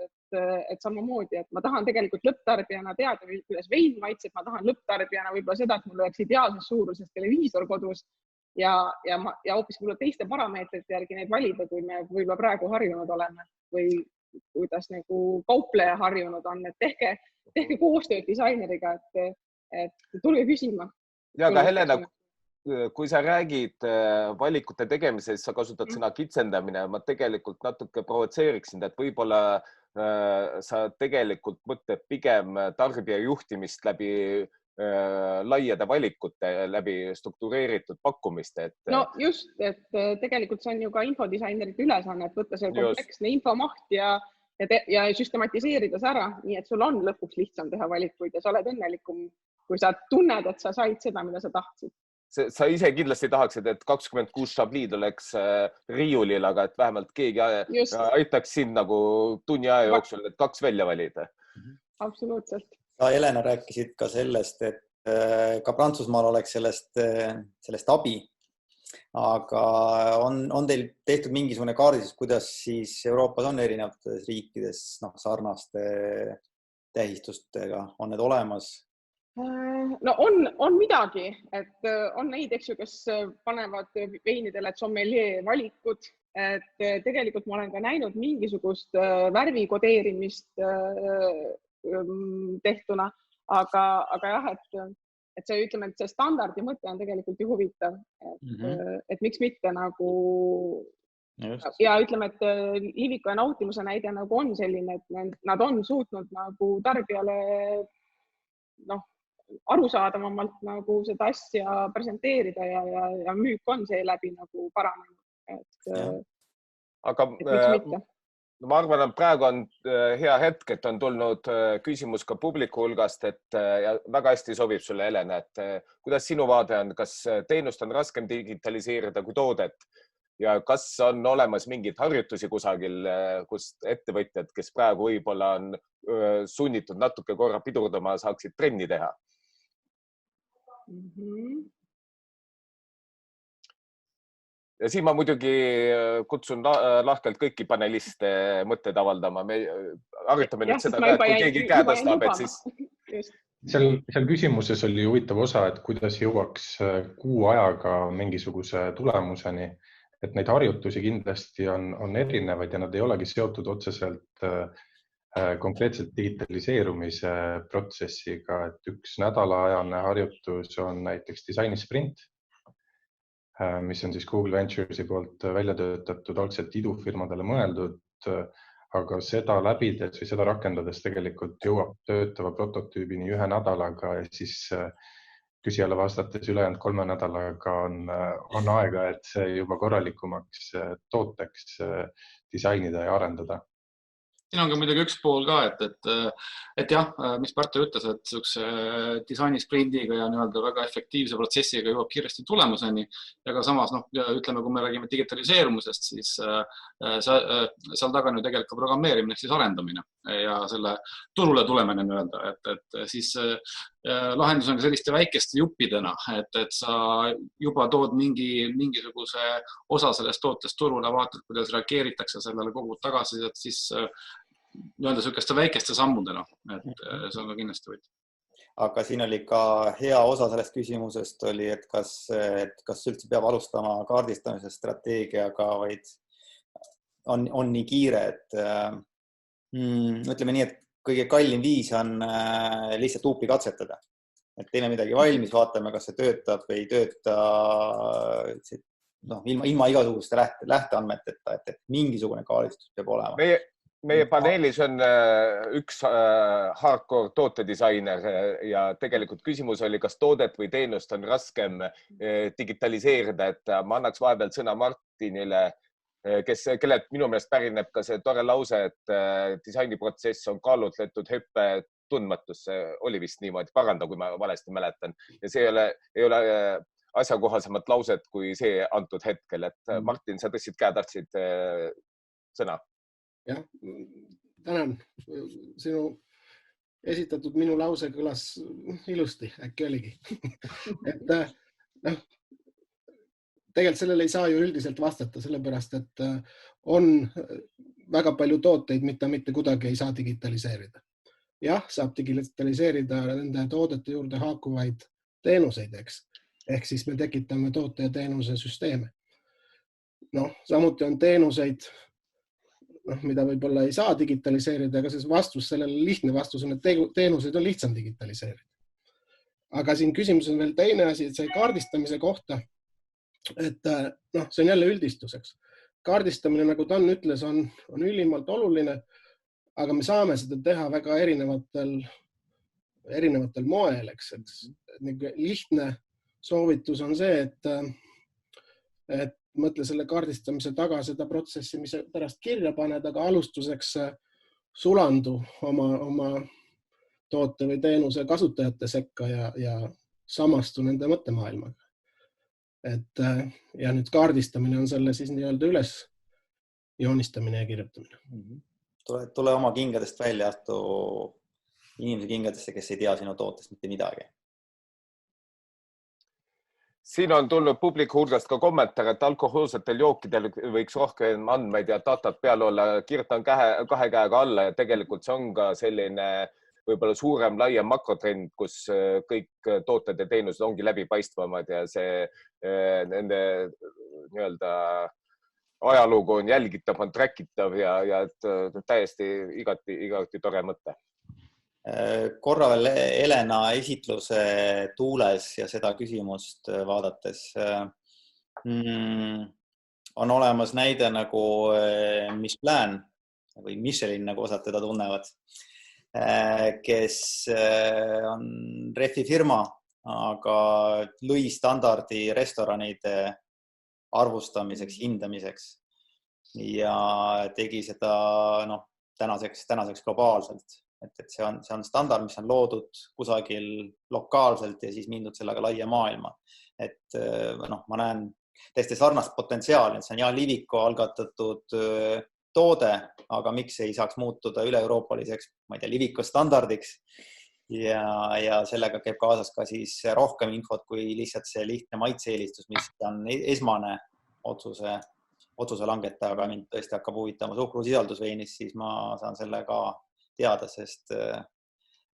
et samamoodi, et ma tahan tegelikult lõpptarbijana teada, kuidas vein maitseb, ma tahan lõpptarbijana võib-olla seda, et mul oleks ideaalses suuruses televiisor kodus ja hoopis võib-olla teiste parameetrite järgi neid valida, kui me võib-olla praegu harjunud oleme või kuidas nagu kaupleja harjunud on, et tehke koostööd disaineriga, et tulge küsima. Ja, aga Helena, kui sa räägid valikute tegemise, siis sa kasutad sõna kitsendamine. Ma tegelikult natuke provotseeriksin, et võib-olla sa tegelikult mõtled pigem tarbija juhtimist läbi laiade valikute, läbi struktureeritud pakkumiste. No just, et tegelikult see on ju ka infodisainerite ülesanne, et võtta see kompleksne infomaht ja süstematiseerida see ära, nii et sul on lõpuks lihtsam teha valikuid ja sa oled õnnelikum, kui sa tunned, et sa said seda, mida sa tahtsid. sa ise kindlasti tahaksid, et 26 šabliid oleks riiulil, aga et vähemalt keegi aitaks sind nagu tunni aja jooksul need 2 välja valida. Absoluutselt. Sa, Helena, rääkisid ka sellest, et ka Prantsusmaal oleks sellest abi. Aga on teil tehtud mingisugune kaardis, kuidas siis Euroopas on erinevates riikides sarnaste tähistustega? On need olemas? No on midagi, et on neid, eks ju, kes panevad veinidele sommelier valikud, et tegelikult ma olen ka näinud mingisugust värvi kodeerimist tehtuna, aga jah, et see, ütleme, et see standardi mõte on tegelikult ju huvitav, et miks mitte nagu ja ütleme, et Liviko ja nautimuse näide nagu on selline, et nad on suutnud nagu tarbijale arusaadavamalt nagu seda asja presenteerida ja müük on seeläbi nagu paranenud. Aga ma arvan, et praegu on hea hetk, et on tulnud küsimus ka publiku hulgast, et ja väga hästi sobib sulle, Helena, et kuidas sinu vaade on, kas teenust on raskem digitaliseerida kui toodet ja kas on olemas mingeid harjutusi kusagil, kus ettevõtjad, kes praegu võib-olla on sunnitud natuke korra pidurdama, saaksid trenni teha? Ja siin ma muidugi kutsun lahkelt kõiki paneliste mõtteid avaldama. Me arutame nüüd seda, et kui keegi käe tõstab, et siis... Seal küsimuses oli huvitav osa, et kuidas jõuaks kuu ajaga mingisuguse tulemuseni, et neid harjutusi kindlasti on erinevaid ja nad ei olegi seotud otseselt konkreetselt digitaliseerumise protsessiga, et üks nädalaajane harjutus on näiteks disainisprint, mis on siis Google Venturesi poolt välja töötatud, algselt idufirmadele mõeldud, aga seda läbides või seda rakendades tegelikult jõuab töötava prototüübini 1 nädalaga ja siis küsijale vastates ülejäänud 3 nädalaga on aega, et see juba korralikumaks tooteks disainida ja arendada. Siin on ka muidugi üks pool ka, et jah, mis Parto ütles, et sellise disainisprindiga ja väga efektiivse protsessiga jõuab kiiresti tulemuseni. Ja ka samas, ütleme, kui me räägime digitaliseerumisest, siis seal taga on ju tegelikult ka programmeerimine, siis arendamine ja selle turule tulemine öelda, et siis lahendus on ka selliste väikeste juppidena, et sa juba tood mingisuguse osa sellest tootest turule, vaatad, kuidas reageeritakse sellele kogu tagasi, et siis selliste väikeste sammudena, et see on ka kindlasti võit. Aga siin oli ka hea osa sellest küsimusest oli, et kas üldse peab alustama kaardistamise strateegiaga, vaid on nii kiire, et ütleme nii, et kõige kallim viis on lihtsalt huupi katsetada. Et teeme midagi valmis, vaatame, kas see töötab või ei tööta ilma igasuguste lähteandmeteta, et mingisugune kaardistus peab olema. Meie paneelis on üks hardcore tootedisainer ja tegelikult küsimus oli, kas toodet või teenust on raskem digitaliseerida, et ma annaks vahepeal sõna Martinile, kellelt minu meelest pärineb ka see tore lause, et disainiprotsess on kaalutletud hüppe tundmatusse, oli vist niimoodi, paranda, kui ma valesti mäletan. Ja see ei ole asjakohasemat lauset kui see antud hetkel, et Martin, sa tõstsid käe, tahtsid sõna? Jah, tänan. Sinu esitatud minu lause kõlas ilusti, äkki oligi. Tegelikult sellele ei saa ju üldiselt vastata, sellepärast, et on väga palju tooteid, mida mitte kuidagi ei saa digitaliseerida. Jah, saab digitaliseerida nende toodete juurde haakuvaid teenuseid, eks. Ehk siis me tekitame toote ja teenuse süsteeme. Samuti on teenuseid, mida võib-olla ei saa digitaliseerida, aga sellele lihtne vastus on, et teenuseid on lihtsam digitaliseerida. Aga siin küsimus on veel teine asi, et see kaardistamise kohta, et see on jälle üldistuseks. Kaardistamine, nagu Dan ütles, on ülimalt oluline, aga me saame seda teha väga erinevatel moel, eks. Lihtne soovitus on see, et mõtle selle kaardistamise taga seda protsessi, mis pärast kirja paned, aga alustuseks sulandu oma toote või teenuse kasutajate sekka ja samastu nende mõttemaailmaga. Ja nüüd kaardistamine on selle siis nii-öelda üles joonistamine ja kirjutamine. Tule oma kingadest välja, astu inimese kingadesse, kes ei tea sinu tootest mitte midagi. Siin on tulnud publiku hulgast ka kommentaar, et alkohoolsetel jookidel võiks rohkem andmeid ja datat peal olla. Kirjutan kahe käega alla ja tegelikult see on ka selline võib-olla suurem, laiem makrotrend, kus kõik tooted ja teenused ongi läbipaistvamad ja see nende nii-öelda ajalugu on jälgitav, on trackitav ja täiesti igati tore mõte. Korra veel Elena esitluse tuules ja seda küsimust vaadates on olemas näide nagu Michelin või Michelin, nagu osad teda tunnevad, kes on refifirma, aga lõi standardi restoranide arvustamiseks, hindamiseks ja tegi seda tänaseks globaalselt. Et see on standard, mis on loodud kusagil lokaalselt ja siis mindud sellega laia maailma. Et ma näen täiesti sarnast potentsiaali, et see on Jaan Liiviku algatatud toode, aga miks ei saaks muutuda üle-euroopaliseks, ma ei tea, Liiviku standardiks ja sellega käib kaasas ka siis rohkem infot kui lihtsalt see lihtne maitseelistus, mis on esmane otsuse langetaja, aga mind tõesti hakkab huvitama suhkrusisaldus veinis, siis ma saan selle ka teada, sest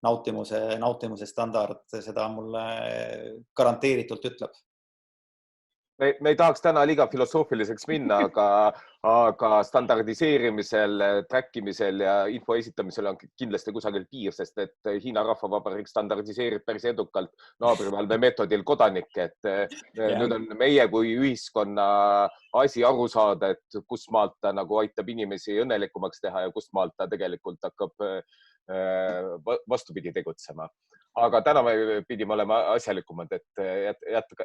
nautimuse standard seda mulle garanteeritult ütleb. Me ei tahaks täna liiga filosoofiliseks minna, aga standardiseerimisel, trackimisel ja info esitamisel on kindlasti kusagil piir, sest et Hiina Rahvavabariik standardiseerib päris edukalt naabrivalve meetodil kodanikke, et nüüd on meie kui ühiskonna asi aru saada, et kust maalt ta nagu aitab inimesi õnnelikumaks teha ja kust maalt ta tegelikult hakkab vastupidi tegutsema. Aga täna me pidime olema asjalikumad, et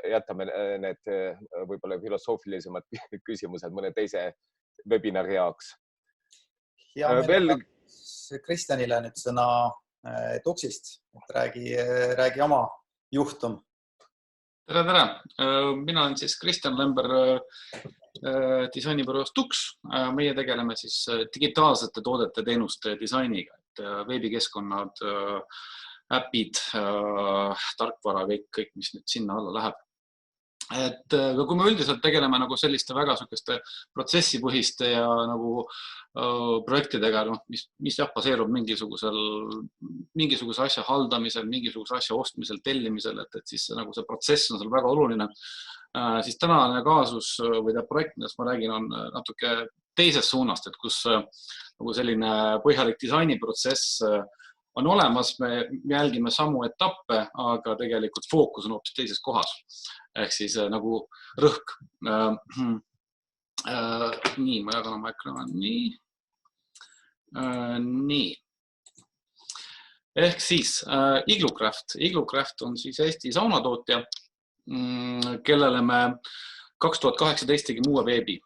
jätame need võib-olla filosoofilisemad küsimused mõne teise webinari jaoks. Ja meil Kristjanile nüüd sõna Tuksist, et räägi oma juhtum. Tere! Mina olen siis Kristjan Lember disainibüroos Tuks. Meie tegeleme siis digitaalsete toodete teenuste disainiga, et veebikeskkonnad, äpid, tarkvara, kõik, mis nüüd sinna alla läheb. Et kui me üldiselt tegeleme nagu selliste väga sükeste protsessipõhiste ja nagu projektidega, mis baseerub mingisuguse asja haldamisel, mingisuguse asja ostmisel, tellimisel, et siis nagu see protsess on seal väga oluline, siis tänane kaasus või projekt, millest ma räägin, on natuke teisest suunast, et kus nagu selline põhjalik disainiprotsess on olemas, me jälgime samu etappe, aga tegelikult fookus on hoopis teises kohas. Ehk siis nagu rõhk. Nii, ma jagan oma ekraani. Nii. Ehk siis Iglucraft. Iglucraft on siis Eesti saunatootja, kellele me 2018 tegime uue veebi.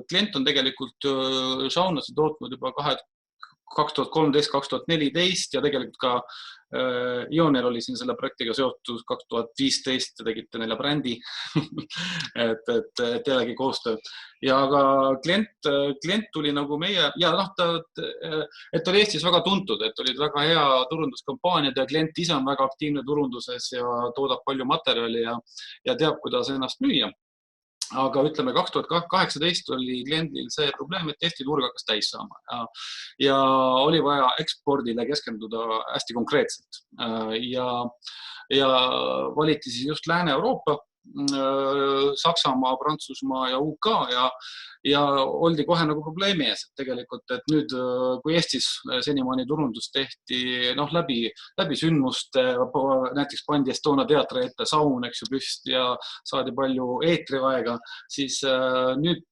Klient on tegelikult saunasid tootnud juba 2013-2014 ja tegelikult ka Ionel oli siin selle projektiga seotud 2015 ja tegite neile brändi, et jällegi koostöö. Ja ka klient tuli nagu meie, ja et oli Eestis väga tuntud, et olid väga hea turunduskampaaniad ja klient ise on väga aktiivne turunduses ja toodab palju materjali ja teab, kuidas ennast müüa. Aga ütleme, 2018 oli kliendil see probleem, et Eesti turg hakkas täis saama ja oli vaja ekspordile keskenduda hästi konkreetselt. Ja valiti siis just Lääne-Euroopa, Saksamaa, Prantsusmaa ja UK ja oldi kohe nagu probleemi ees, et tegelikult, et nüüd, kui Eestis senimaani turundus tehti läbi sündmuste, näiteks pandi Estonia teatri ette saun, eks ju, püsti ja saadi palju eetriaega, siis nüüd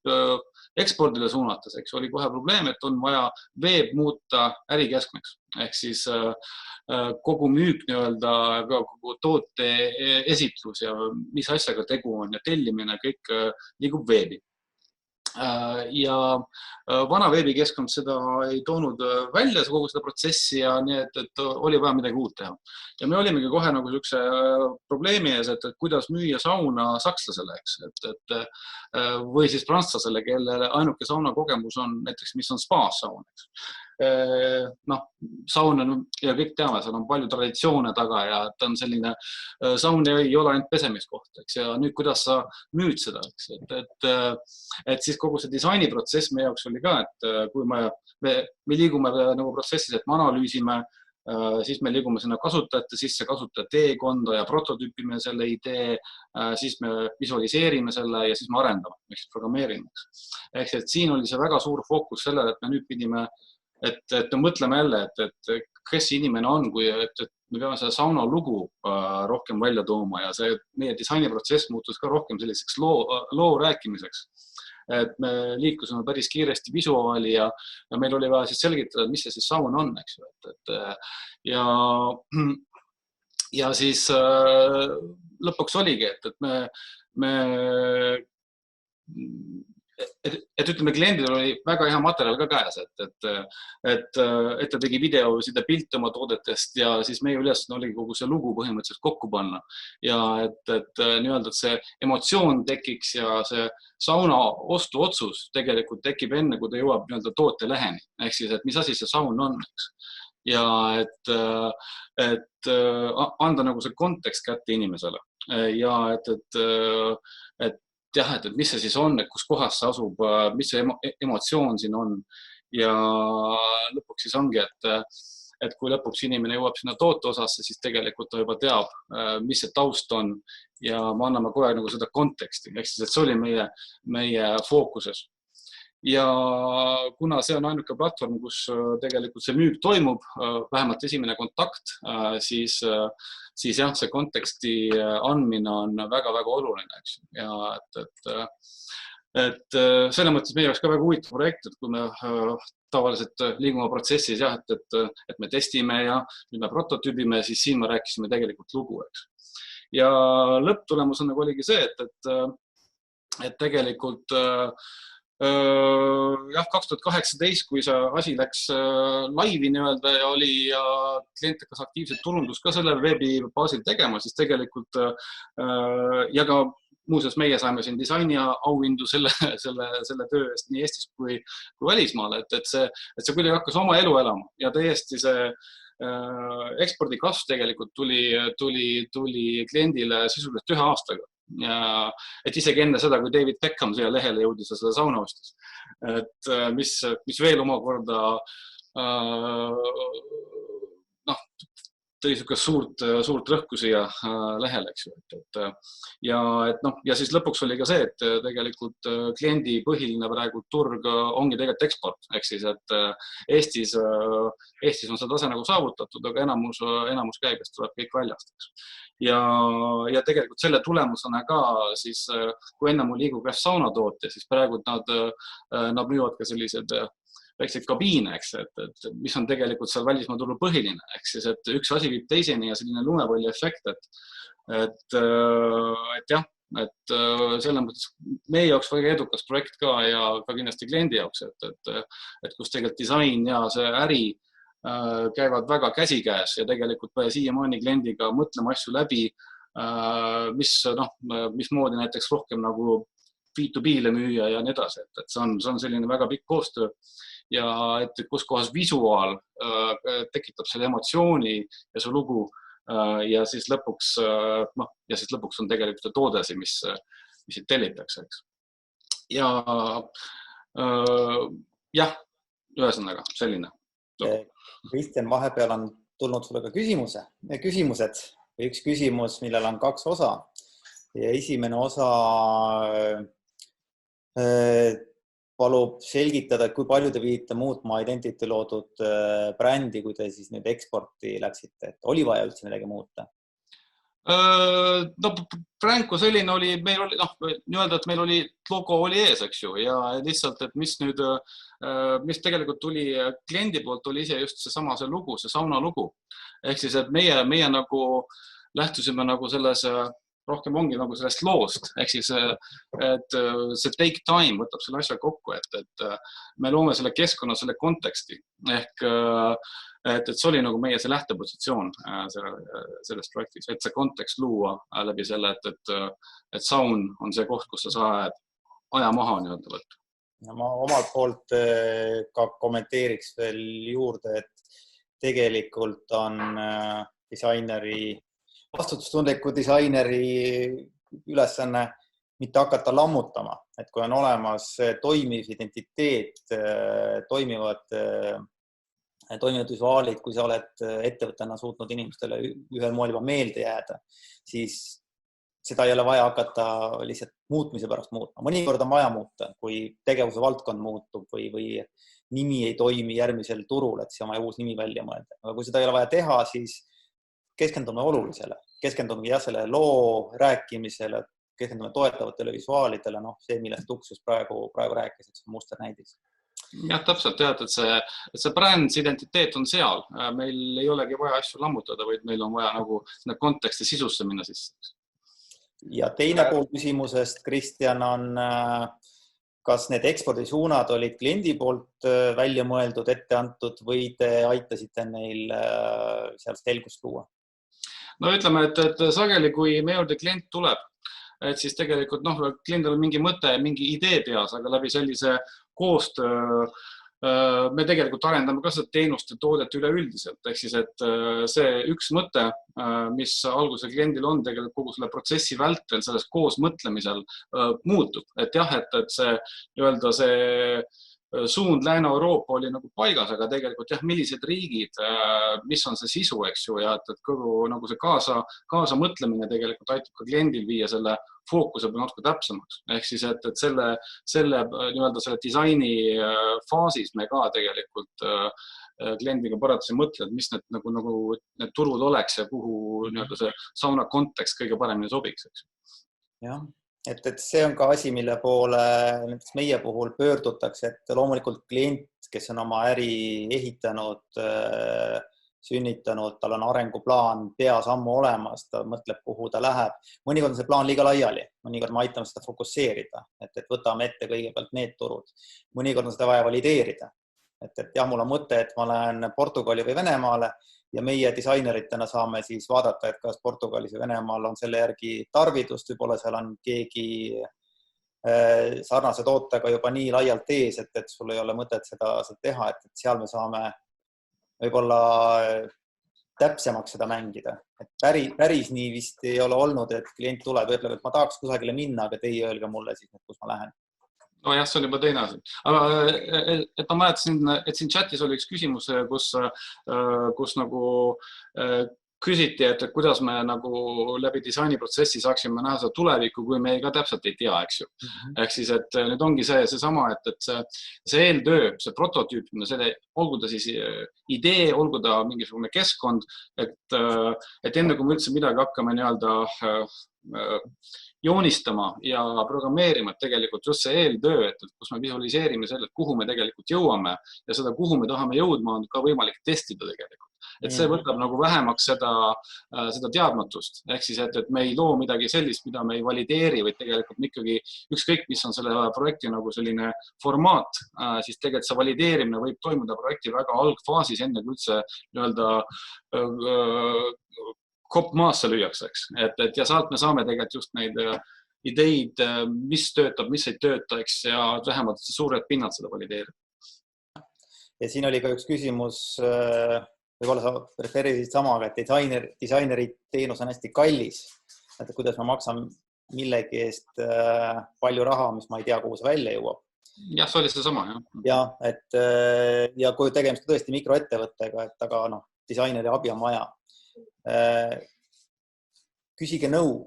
ekspordile suunates, eks oli kohe probleem, et on vaja veeb muuta ärikeskmeks. Ehk siis kogu müük nii-öelda, kogu toote esitlus ja mis asjaga tegu on ja tellimine, kõik liigub veebi. ja vana veebikeskkond seda ei toonud välja kogu seda protsessi ja nii, et oli vaja midagi uut teha. Ja me olimegi kohe nagu sellise probleemi ees, et kuidas müüa sauna sakslasele, eks, või siis prantslasele, kelle ainuke sauna kogemus on näiteks, mis on spa-saun, eks. Noh, saun on, ja kõik teame, seal on palju traditsioone taga ja ta on selline, saun ei ole ainult pesemiskoht, eks, ja nüüd kuidas sa müüd seda, eks, et siis kogu see disainiprotsess meie jaoks oli ka, et kui me liigume nagu protsessis, et me analüüsime, siis me liigume sinna kasutajate sisse, kasutajate teekonda ja prototüüpime selle idee, siis me visualiseerime selle ja siis me arendame, eks programmeerime. Ehk et siin oli see väga suur fookus sellele, et me nüüd pidime et me mõtleme jälle, et kes see inimene on, kui et me peame selle sauna lugu rohkem välja tooma ja see meie disainiprotsess muutus ka rohkem selliseks loo rääkimiseks. Et me liikusime päris kiiresti visuaali ja meil oli vaja siis selgitada, mis see siis saun on, eks ju. Ja siis lõpuks oligi, et ütleme, kliendil oli väga hea materjal ka käes, et ta tegi videosid ja pilte oma toodetest ja siis meie ülesanne oligi kogu see lugu põhimõtteliselt kokku panna. Ja et nii-öelda, et see emotsioon tekiks ja see sauna ostuotsus tegelikult tekib enne, kui ta jõuab nii-öelda toote leheni. Ehk siis, et mis asi see saun on, eks. Ja et anda nagu see kontekst kätte inimesele. Ja et jah, et mis see siis on, et kus kohas see asub, mis see emotsioon siin on ja lõpuks siis ongi, et kui lõpuks inimene jõuab sinna toote osasse, siis tegelikult ta juba teab, mis see taust on ja me anname kogu aeg nagu seda konteksti, ehk siis, et see oli meie fookuses. Ja kuna see on ainuke platvorm, kus tegelikult see müük toimub, vähemalt esimene kontakt, siis jah, see konteksti andmine on väga-väga oluline, eks. Ja et selle mõttes meie jaoks ka väga huvitav projekt, et kui me tavaliselt liigume protsessis, jah, et me testime ja nüüd me prototüübime, siis siin me rääkisime tegelikult lugu, eks. Ja lõpptulemusena oligi see, et tegelikult jah, 2018, kui see asi läks laivi nii-öelda ja oli ja klient hakkas aktiivselt turundus ka selle veebi baasil tegema, siis tegelikult ja ka muuseas meie saime siin disaini auhindu selle töö eest nii Eestis kui välismaal, et see kuidagi hakkas oma elu elama ja täiesti see ekspordi kasv tegelikult tuli kliendile sisuliselt 1 aastaga. Ja, et isegi enne seda, kui David Beckham siia lehele jõudis ja seda sauna ostis. Et mis veel omakorda tõi suurt rõhku siia lehele, eks ju. Ja siis lõpuks oli ka see, et tegelikult kliendi põhiline praegu turg ongi tegelikult eksport, ehk siis, et Eestis on see tase nagu saavutatud, aga enamus käibest tuleb kõik väljast, eks. Ja tegelikult selle tulemusena ka siis, kui enne mul liigub saunatoote, siis praegu nad müüvad ka sellised väikseid kabiine, eks, et mis on tegelikult seal välismaa turul põhiline, eks siis, et üks asi viib teiseni ja selline lumepalli efekt, et jah, et selle mõttes meie jaoks väga edukas projekt ka ja ka kindlasti kliendi jaoks, et kus tegelikult disain ja see äri käivad väga käsikäes ja tegelikult siiamaani kliendiga mõtlema asju läbi, mismoodi näiteks rohkem nagu B2B-le müüa ja nii edasi, et see on selline väga pikk koostöö ja et kus kohas visuaal tekitab selle emotsiooni ja see lugu ja siis lõpuks on tegelikult toodesi, mis siit tellitakse, eks. Ja jah, ühesõnaga selline. Kristjan, vahepeal on tulnud sulle ka küsimused või üks küsimus, millel on 2 osa ja esimene osa palub selgitada, kui palju te pidite muutma Identity loodud brändi, kui te siis nüüd eksporti läksite, et oli vaja üldse midagi muuta? No Franco selline oli, meil oli, nii-öelda, et meil oli logo oli ees, eks ju, ja lihtsalt, et mis tegelikult tuli kliendi poolt, oli ise just seesama see lugu, see sauna lugu. Ehk siis, et meie nagu lähtusime nagu selles rohkem ongi nagu sellest loost, ehk siis, et see take time võtab selle asja kokku, et me loome selle keskkonna, selle konteksti ehk et see oli nagu meie see lähtepositsioon selles projektis, et see kontekst luua läbi selle, et saun on see koht, kus sa saad aja maha nii-öelda võtta. Ma omalt poolt ka kommenteeriks veel juurde, et tegelikult on disaineri, vastutustundliku disaineri ülesanne mitte hakata lammutama, et kui on olemas toimiv identiteet, toimivad visuaalid, kui sa oled ettevõttena suutnud inimestele ühel moel juba meelde jääda, siis seda ei ole vaja hakata lihtsalt muutmise pärast muutma. Mõnikord on vaja muuta, kui tegevuse valdkond muutub või nimi ei toimi järgmisel turul, et see oma uus nimi välja mõelda. Aga kui seda ei ole vaja teha, siis keskendume olulisele. Keskendume selle loo rääkimisele, keskendume toetavatele visuaalidele, see, millest Uksus praegu rääkis, et see on muster näidis. Jah, täpselt tead, et see brändis identiteet on seal. Meil ei olegi vaja asju lammutada, vaid meil on vaja nagu konteksti sisusse minna sisse. Ja teine pool küsimusest, Kristjan, on, kas need ekspordisuunad olid kliendi poolt välja mõeldud, ette antud või te aitasite neil seal selgust luua? No ütleme, et sageli, kui meie juurde klient tuleb, et siis tegelikult kliendil on mingi mõte, mingi idee peas, aga läbi sellise koostöö me tegelikult arendame ka seda teenust ja toodet üleüldiselt. Ehk siis, et see üks mõte, mis alguse kliendil on tegelikult kogu selle protsessi vältel, selles koos mõtlemisel muutub. Et jah, et see suund Lääne-Euroopa oli nagu paigas, aga tegelikult jah, millised riigid, mis on see sisu, eks ju, ja et kogu nagu see kaasa mõtlemine tegelikult aitab ka kliendil viia selle fookuse peal natuke täpsemaks. Ehk siis, et selle disaini faasis me ka tegelikult kliendiga paratasin mõtled, mis need turud oleks ja kuhu see sauna kontekst kõige paremini sobiks, eks. Jah. Et see on ka asi, mille poole meie puhul pöördutakse, et loomulikult klient, kes on oma äri ehitanud, sünnitanud, tal on arenguplaan peas ammu olemas, ta mõtleb, kuhu ta läheb. Mõnikord on see plaan liiga laiali, mõnikord me aitame seda fokusseerida, et võtame ette kõigepealt need turud. Mõnikord on seda vaja valideerida. Et jah, mul on mõte, et ma lähen Portugali või Venemaale ja meie disaineritena saame siis vaadata, et kas Portugalis või Venemaal on selle järgi tarvidust, võib-olla seal on keegi sarnase tootega juba nii laialt ees, et sul ei ole mõtet seda teha, et seal me saame võib-olla täpsemaks seda mängida. Et päris nii vist ei ole olnud, et klient tuleb ja ütleb, et ma tahaks kusagile minna, aga teie öelge mulle siis, kus ma lähen. No jah, see on juba teine asi. Aga et ma mäletasin, et siin chatis oli üks küsimus, kus nagu küsiti, et kuidas me nagu läbi disainiprotsessi saaksime näha seda tulevikku, kui me ka täpselt ei tea, eks ju. Ehk siis, et nüüd ongi seesama, et see eeltöö, see prototüüpimine, olgu ta siis idee, olgu ta mingisugune keskkond, et enne kui me üldse midagi hakkame joonistama ja programmeerima, et tegelikult just see eeltöö, et kus me visualiseerime selle, kuhu me tegelikult jõuame ja seda, kuhu me tahame jõudma, on ka võimalik testida tegelikult. Et see võtab nagu vähemaks seda teadmatust. Ehk siis, et me ei loo midagi sellist, mida me ei valideeri, või tegelikult ikkagi ükskõik, mis on selle projekti nagu selline formaat, siis tegelikult see valideerimine võib toimuda projekti väga algfaasis, enne kui üldse kopp maasse lüüakse, eks. Ja sealt me saame tegelikult just neid ideid, mis töötab, mis ei tööta, eks, ja vähemalt suured pinnad seda valideerib. Ja siin oli ka üks küsimus, võib-olla sa refereerisid samaga, et disaineri teenus on hästi kallis. Et kuidas ma maksan millegi eest palju raha, mis ma ei tea, kuhu see välja jõuab. Jah, see oli see sama, jah. Ja kui tegemist tõesti mikroettevõttega, et aga disaineri abi on vaja. Küsige nõu,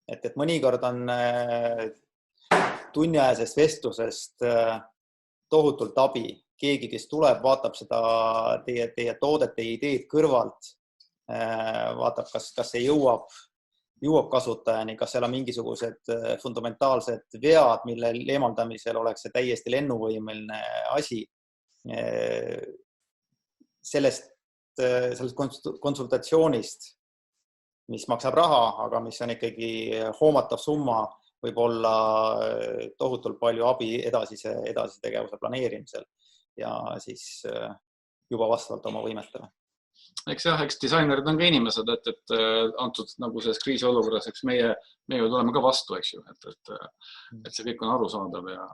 et mõnikord on tunniajasest vestlusest tohutult abi. Keegi, kes tuleb, vaatab seda teie toodet, teie ideed kõrvalt, vaatab, kas see jõuab kasutajani, kas seal on mingisugused fundamentaalsed vead, mille eemaldamisel oleks see täiesti lennuvõimeline asi. Sellest konsultatsioonist mis maksab raha, aga mis on ikkagi hoomatav summa, võib olla tohutult palju abi edasise tegevuse planeerimisel ja siis juba vastavalt oma võimetele. Eks disainerid on ka inimesed, et antud nagu selles kriisiolukorras, eks meie tuleme ka vastu, eks ju, et see kõik on arusaadav ja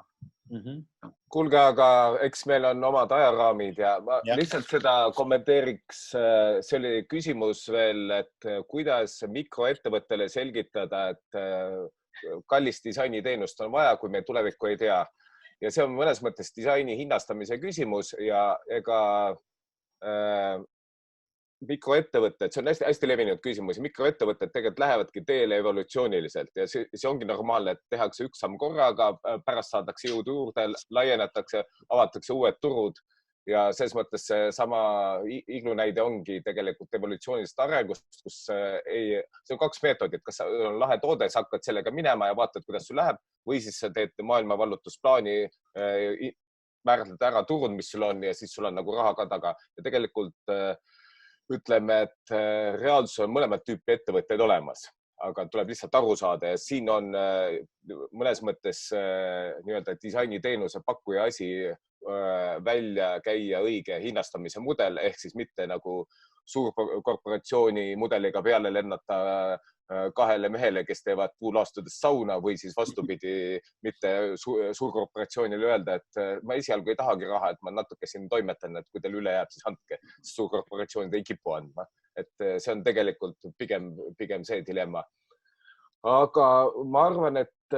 Kuulge, aga eks meil on omad ajaraamid ja ma lihtsalt seda kommenteeriks. See oli küsimus veel, et kuidas mikroettevõttele selgitada, et kallist disainiteenust on vaja, kui me tulevikku ei tea. Ja see on mõnes mõttes disaini hinnastamise küsimus ja ega mikroettevõtted, see on hästi levinud küsimus. Mikroettevõtted tegelikult lähevadki teele evolutsiooniliselt ja see ongi normaalne, et tehakse üks samm korraga, pärast saadakse jõudu juurde, laienetakse, avatakse uued turud ja selles mõttes see sama iglu näide ongi tegelikult evolutsioonilisest arengust, kus see on 2 meetodit, kas on lahe toode, sa hakkad sellega minema ja vaatad, kuidas sul läheb või siis sa teed maailma vallutusplaani, määratled ära turud, mis sul on ja siis sul on nagu raha ka taga ja tegelikult ütleme, et reaalsus on mõlemat tüüpi ettevõtteid olemas, aga tuleb lihtsalt aru saada ja siin on mõnes mõttes nii-öelda disainiteenuse pakkuja asi välja käia õige hinnastamise mudel ehk siis mitte nagu suurkorporatsiooni mudeliga peale lennata 2 mehele, kes teevad puulaastudest sauna või siis vastupidi, mitte suurkorporatsioonile öelda, et ma esialgu ei tahagi raha, et ma natuke siin toimetan, et kui teil üle jääb, siis andke, sest suurkorporatsioonid ei kipu andma. Et see on tegelikult pigem see dilemma. Aga ma arvan, et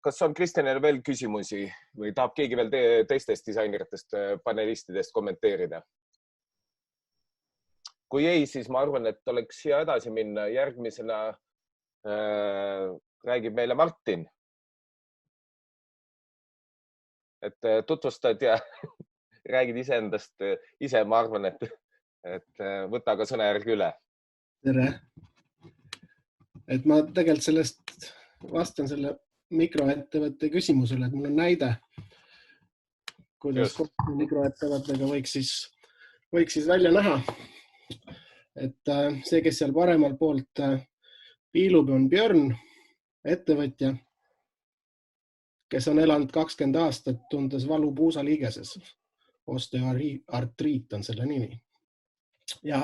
kas on Kristjanil veel küsimusi või tahab keegi veel teistest disaineritest, panelistidest kommenteerida? Kui ei, siis ma arvan, et oleks hea edasi minna. Järgmisena räägib meile Martin. Et tutvustad ja räägid iseendast ise, ma arvan, et võta ka sõna järgi üle. Tere. Et ma tegelikult sellest vastan selle mikroettevõtte küsimusele, et mul on näide, kuidas mikroettevõttega võiks siis välja näha. Et see, kes seal paremal poolt piilub, on Björn, ettevõtja, kes on elanud 20 aastat, tundes valu puusaliigeses. Osteoartriit on selle nimi. Ja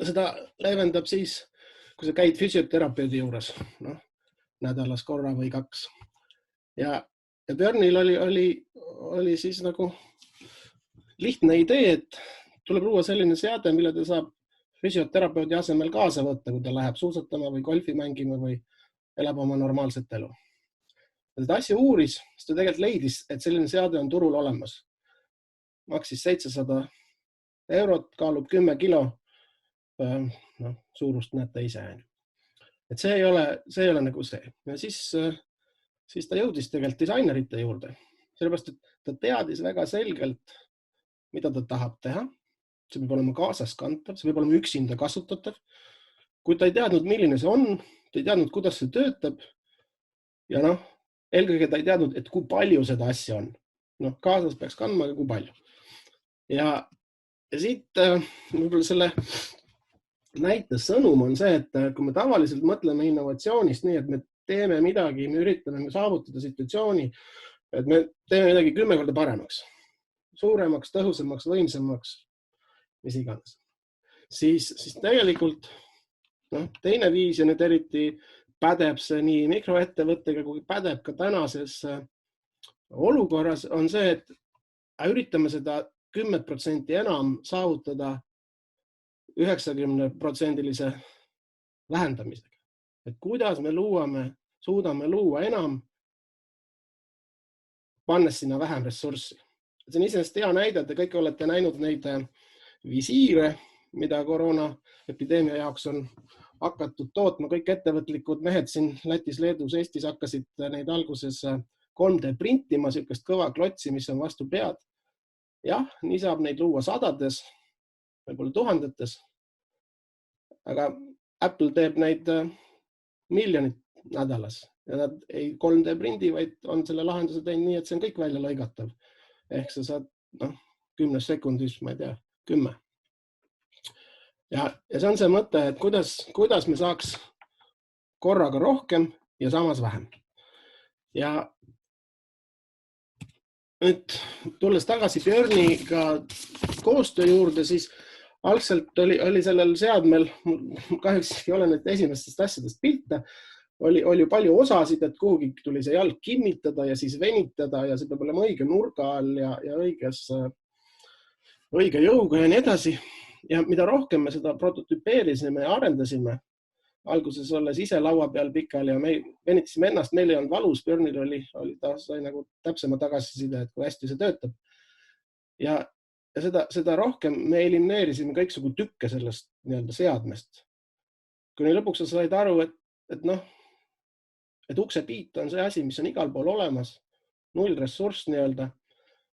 seda leevendab siis, kui sa käid füsioterapeudi juures, nädalas korra või 2. Ja Björnil oli siis nagu lihtne idee, et tuleb luua selline seade, mille ta saab füsioterapeudi asemel kaasa võtta, kui ta läheb suusatama või golfi mängima või elab oma normaalset elu. Seda asja uuris, sest ta tegelikult leidis, et selline seade on turul olemas. Maksis 700 €, kaalub 10 kilo. Suurust näete ise. Et see ei ole nagu see. Ja siis ta jõudis tegelikult disainerite juurde. Sellepärast, et ta teadis väga selgelt, mida ta tahab teha. See peab olema kaasas kantav, see peab olema üksinda kasutatav. Kui ta ei teadnud, milline see on, ta ei teadnud, kuidas see töötab ja eelkõige ta ei teadnud, et kui palju seda asja on. Kaasas peaks kandma, aga kui palju. Ja siit võib-olla selle näite sõnum on see, et kui me tavaliselt mõtleme innovatsioonist nii, et me teeme midagi, me üritame saavutada situatsiooni, et me teeme midagi 10 korda paremaks, suuremaks, tõhusamaks, võimsamaks, mis iganes. Siis tegelikult teine viis ja nüüd eriti pädeb see nii mikroettevõttega kui pädeb ka tänases olukorras on see, et üritame seda 10% enam saavutada 90% vähendamisega. Et kuidas me suudame luua enam, pannes sinna vähem ressurssi. See on iseenesest hea näide, te kõik olete näinud neid visiire, mida koroonaepideemia jaoks on hakatud tootma. Kõik ettevõtlikud mehed siin Lätis, Leedus, Eestis hakkasid neid alguses 3D printima, sellist kõva klotsi, mis on vastu pead. Jah, nii saab neid luua sadades, võib-olla tuhandetes. Aga Apple teeb neid miljonit nädalas ja nad ei 3D prindi, vaid on selle lahenduse teinud nii, et see on kõik välja lõigatav. Ehk sa saad 10 sekundis, ma ei tea, 10. Ja see on see mõte, et kuidas me saaks korraga rohkem ja samas vähem. Ja nüüd tulles tagasi Björniga koostöö juurde, siis algselt oli sellel seadmel, kahjuks ei ole need esimestest asjadest pilte, oli ju palju osasid, et kuhugi tuli see jalg kinnitada ja siis venitada ja see peab olema õige nurga all ja õige jõuga ja nii edasi. Ja mida rohkem me seda prototüpeerisime ja arendasime, alguses olles ise laua peal pikali ja me venitasime ennast, meil ei olnud valus, Björnil ta sai nagu täpsema tagasiside, et kui hästi see töötab. Ja seda rohkem me elimineerisime kõiksugu tükke sellest nii-öelda seadmest. Kuni lõpuks sa said aru, et uksepiit on see asi, mis on igal pool olemas, null ressurss nii-öelda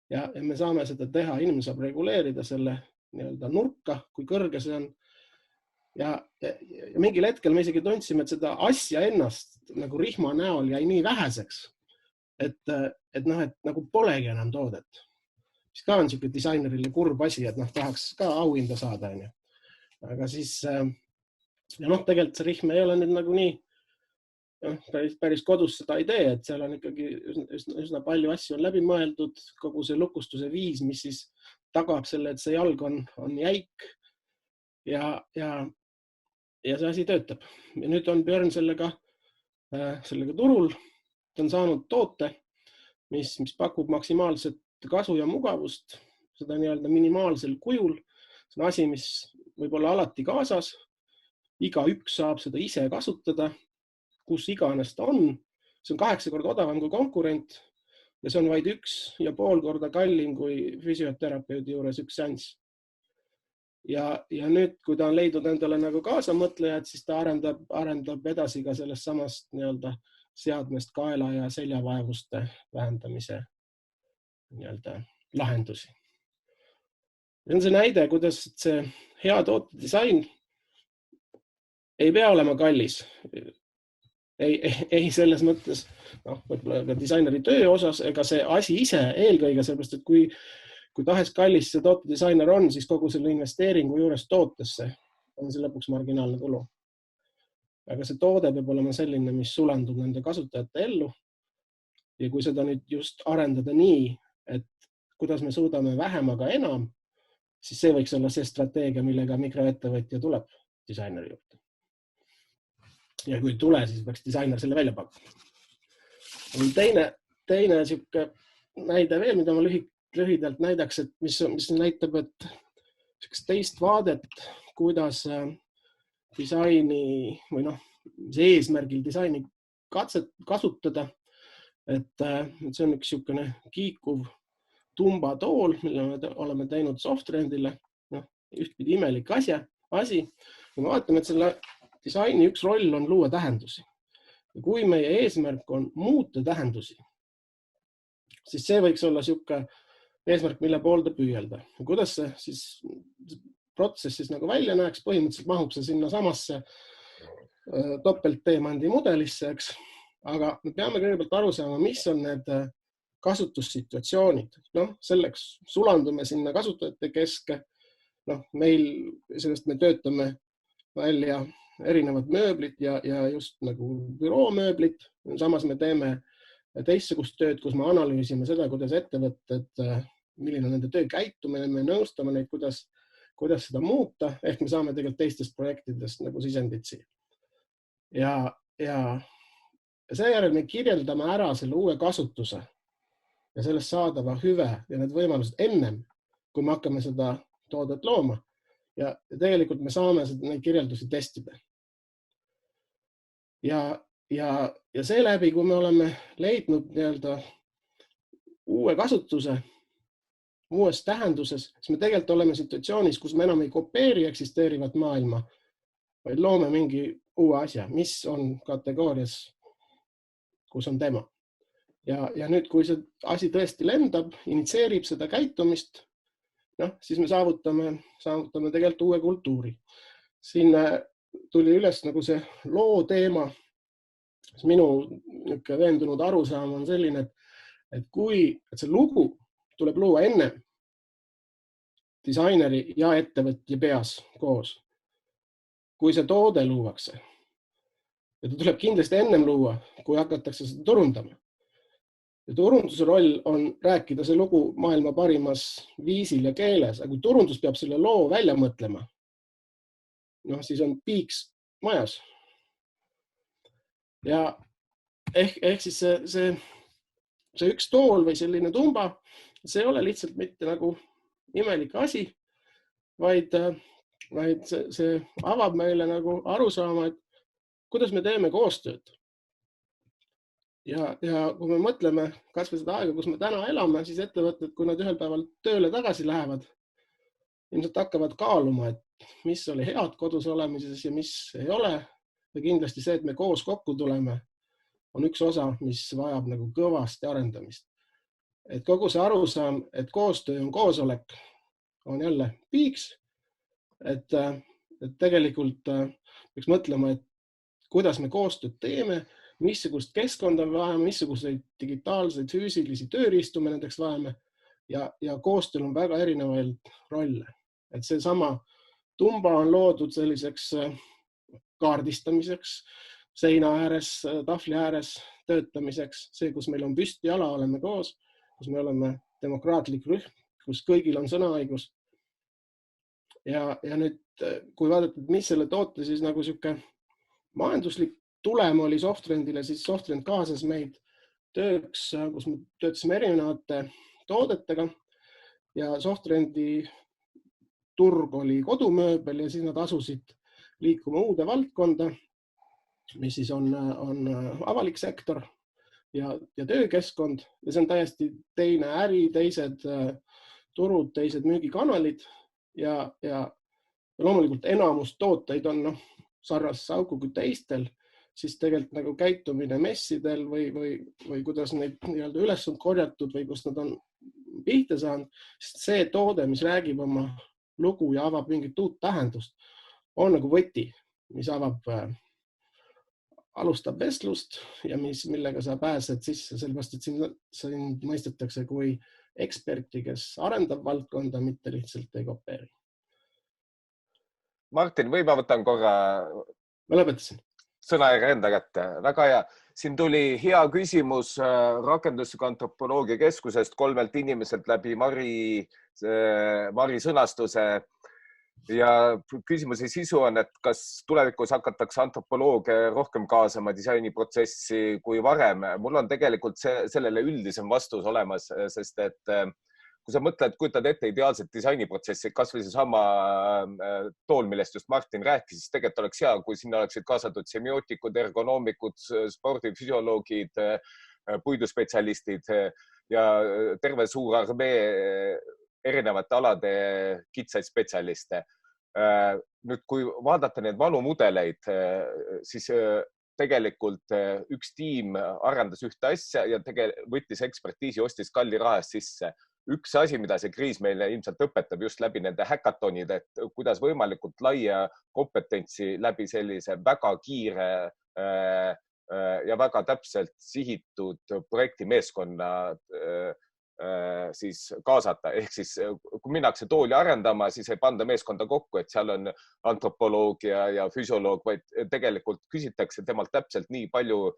ja me saame seda teha, inimene saab reguleerida selle nii-öelda nurka, kui kõrge see on. Ja mingil hetkel me isegi tundsime, et seda asja ennast nagu rihma näol jäi nii väheseks, et nagu polegi enam toodet. Mis ka on niisugune disainerile kurb asi, et tahaks ka auhinda saada. Aga siis, tegelikult see rihm ei ole nüüd nagu nii päris kodus seda ei tee, et seal on ikkagi üsna palju asju on läbi mõeldud, kogu see lukustuse viis, mis siis tagab selle, et see jalg on jäik ja see asi töötab. Ja nüüd on Björn sellega turul, ta on saanud toote, mis pakub maksimaalset kasu ja mugavust, seda nii-öelda minimaalsel kujul. See on asi, mis võib olla alati kaasas, igaüks saab seda ise kasutada, kus iganes ta on. See on 8 korda odavam kui konkurent ja see on vaid 1,5 korda kallim kui füsioterapeudi juures 1 seanss. Ja nüüd, kui ta on leidnud endale nagu kaasamõtlejad, siis ta arendab edasi ka sellest samast nii-öelda seadmest kaela ja seljavaevuste vähendamise nii-öelda lahendusi. See on see näide, kuidas see hea tootedisain ei pea olema kallis. Ei selles mõttes, võib-olla ka disaineri töö osas, ega see asi ise eelkõige, sellepärast, et kui tahes kallis see tootedisainer on, siis kogu selle investeeringu juures tootesse on see lõpuks marginaalne tulu. Aga see toode peab olema selline, mis sulandub nende kasutajate ellu. Ja kui seda nüüd just arendada nii, et kuidas me suudame vähemaga enam, siis see võiks olla see strateegia, millega mikroettevõtja tuleb disaineri juurde. Ja kui ei tule, siis peaks disainer selle välja pakkuma. Teine näide veel, mida ma lühidalt näidaks, et mis näitab, et teist vaadet, kuidas disaini või see eesmärgil disaini kasutada. Et see on üks niisugune kiikuv tumbatool, mille me oleme teinud Softrendile. Ühtpidi imelik asi. Ja me vaatame, et selle disaini üks roll on luua tähendusi. Ja kui meie eesmärk on muuta tähendusi, siis see võiks olla niisugune eesmärk, mille poolde püüelda. Ja kuidas see siis protsess siis nagu välja näeks, põhimõtteliselt mahub see sinna samasse topeltteemandi mudelisse, eks. Aga me peame kõigepealt aru saama, mis on need kasutussituatsioonid. Selleks sulandume sinna kasutajate keske. Sellest me töötame välja erinevad mööblid ja just nagu büroomööblid. Samas me teeme teistsugust tööd, kus me analüüsime seda, kuidas ettevõtted, milline on nende töö käitumine, me nõustame neid, kuidas seda muuta, ehk me saame tegelikult teistest projektidest nagu sisendid siia. Ja seejärel me kirjeldame ära selle uue kasutuse ja sellest saadava hüve ja need võimalused ennem, kui me hakkame seda toodet looma. Ja tegelikult me saame neid kirjeldusi testida. Ja seeläbi, kui me oleme leidnud nii-öelda uue kasutuse, uues tähenduses, siis me tegelikult oleme situatsioonis, kus me enam ei kopeeri eksisteerivat maailma, vaid loome mingi uue asja, mis on kategoorias, kus on tema. Ja nüüd, kui see asi tõesti lendab, initseerib seda käitumist, siis me saavutame tegelikult uue kultuuri. Siin tuli üles nagu see loo teema. Minu veendunud arusaam on selline, et see lugu tuleb luua enne disaineri ja ettevõtja peas koos. kui see toode luuakse. Ja ta tuleb kindlasti ennem luua, kui hakatakse seda turundama. Ja turunduse roll on rääkida see lugu maailma parimas viisil ja keeles, aga kui turundus peab selle loo välja mõtlema, siis on piiks majas. Ja ehk siis see üks tool või selline tumba, see ei ole lihtsalt mitte nagu imelik asi, vaid see avab meile nagu arusaama, et kuidas me teeme koostööd. Ja kui me mõtleme kas või seda aega, kus me täna elame, siis ettevõtted, kui nad ühel päeval tööle tagasi lähevad, ilmselt hakkavad kaaluma, et mis oli head kodus olemises ja mis ei ole. Ja kindlasti see, et me koos kokku tuleme, on üks osa, mis vajab nagu kõvasti arendamist. Et kogu see arusaam, et koostöö on koosolek, on jälle piiks. Et tegelikult peaks mõtlema, et kuidas me koostööd teeme, missugust keskkonda me vajame, missuguseid digitaalseid, füüsilisi tööriistu me nendeks vajame ja koostööl on väga erinevaid rolle. Et see sama tumba on loodud selliseks kaardistamiseks, seina ääres, tahvli ääres töötamiseks, see, kus meil on püsti jala, oleme koos, kus me oleme demokraatlik rühm, kus kõigil on sõnaõigus. Ja nüüd, kui vaadata, mis selle toote siis nagu siuke majanduslik tulem oli Softrendile, siis Softrend kaasas meid tööks, kus me töötasime erinevate toodetega ja Softrendi turg oli kodumööbel ja siis nad asusid liikuma uude valdkonda, mis siis on avalik sektor ja töökeskkond ja see on täiesti teine äri, teised turud, teised müügikanalid ja loomulikult enamus tooteid on sarnases auku kui teistel, siis tegelikult nagu käitumine messidel või kuidas neid nii-öelda üles on korjatud või kus nad on pihta saanud, sest see toode, mis räägib oma lugu ja avab mingit uut tähendust, on nagu võti, mis alustab vestlust ja millega sa pääsed sisse, sellepärast, et siin mõistetakse kui eksperti, kes arendab valdkonda, mitte lihtsalt ei kopeeri. Martin, või ma võtan korra Ma lõpetasin. Sõnajärje enda kätte. Väga hea. Siin tuli hea küsimus rakendusliku antropoloogia keskusest 3 inimeselt läbi Mari sõnastuse. Ja küsimuse sisu on, et kas tulevikus hakatakse antropoloogia rohkem kaasama disainiprotsessi kui varem. Mul on tegelikult sellele üldisem vastus olemas, sest et kui sa mõtled, kujutad ette ideaalset disainiprotsessi, kas või see sama tool, millest just Martin rääkis, siis tegelikult oleks hea, kui sinna oleksid kaasatud semiootikud, ergonoomikud, spordifüsioloogid, puiduspetsialistid ja terve suur armee erinevate alade kitsaid spetsialiste. Nüüd, kui vaadata neid vanu mudeleid, siis tegelikult üks tiim arendas ühte asja ja võttis ekspertiisi, ostis kalli raha sisse. Üks asi, mida see kriis meile ilmselt õpetab just läbi nende häkatonide, et kuidas võimalikult laia kompetentsi läbi sellise väga kiire ja väga täpselt sihitud projektimeeskonna siis kaasata. Ehk siis, kui minnakse tooli arendama, siis ei panda meeskonda kokku, et seal on antropoloogia ja füsioloog, vaid tegelikult küsitakse temalt täpselt nii palju,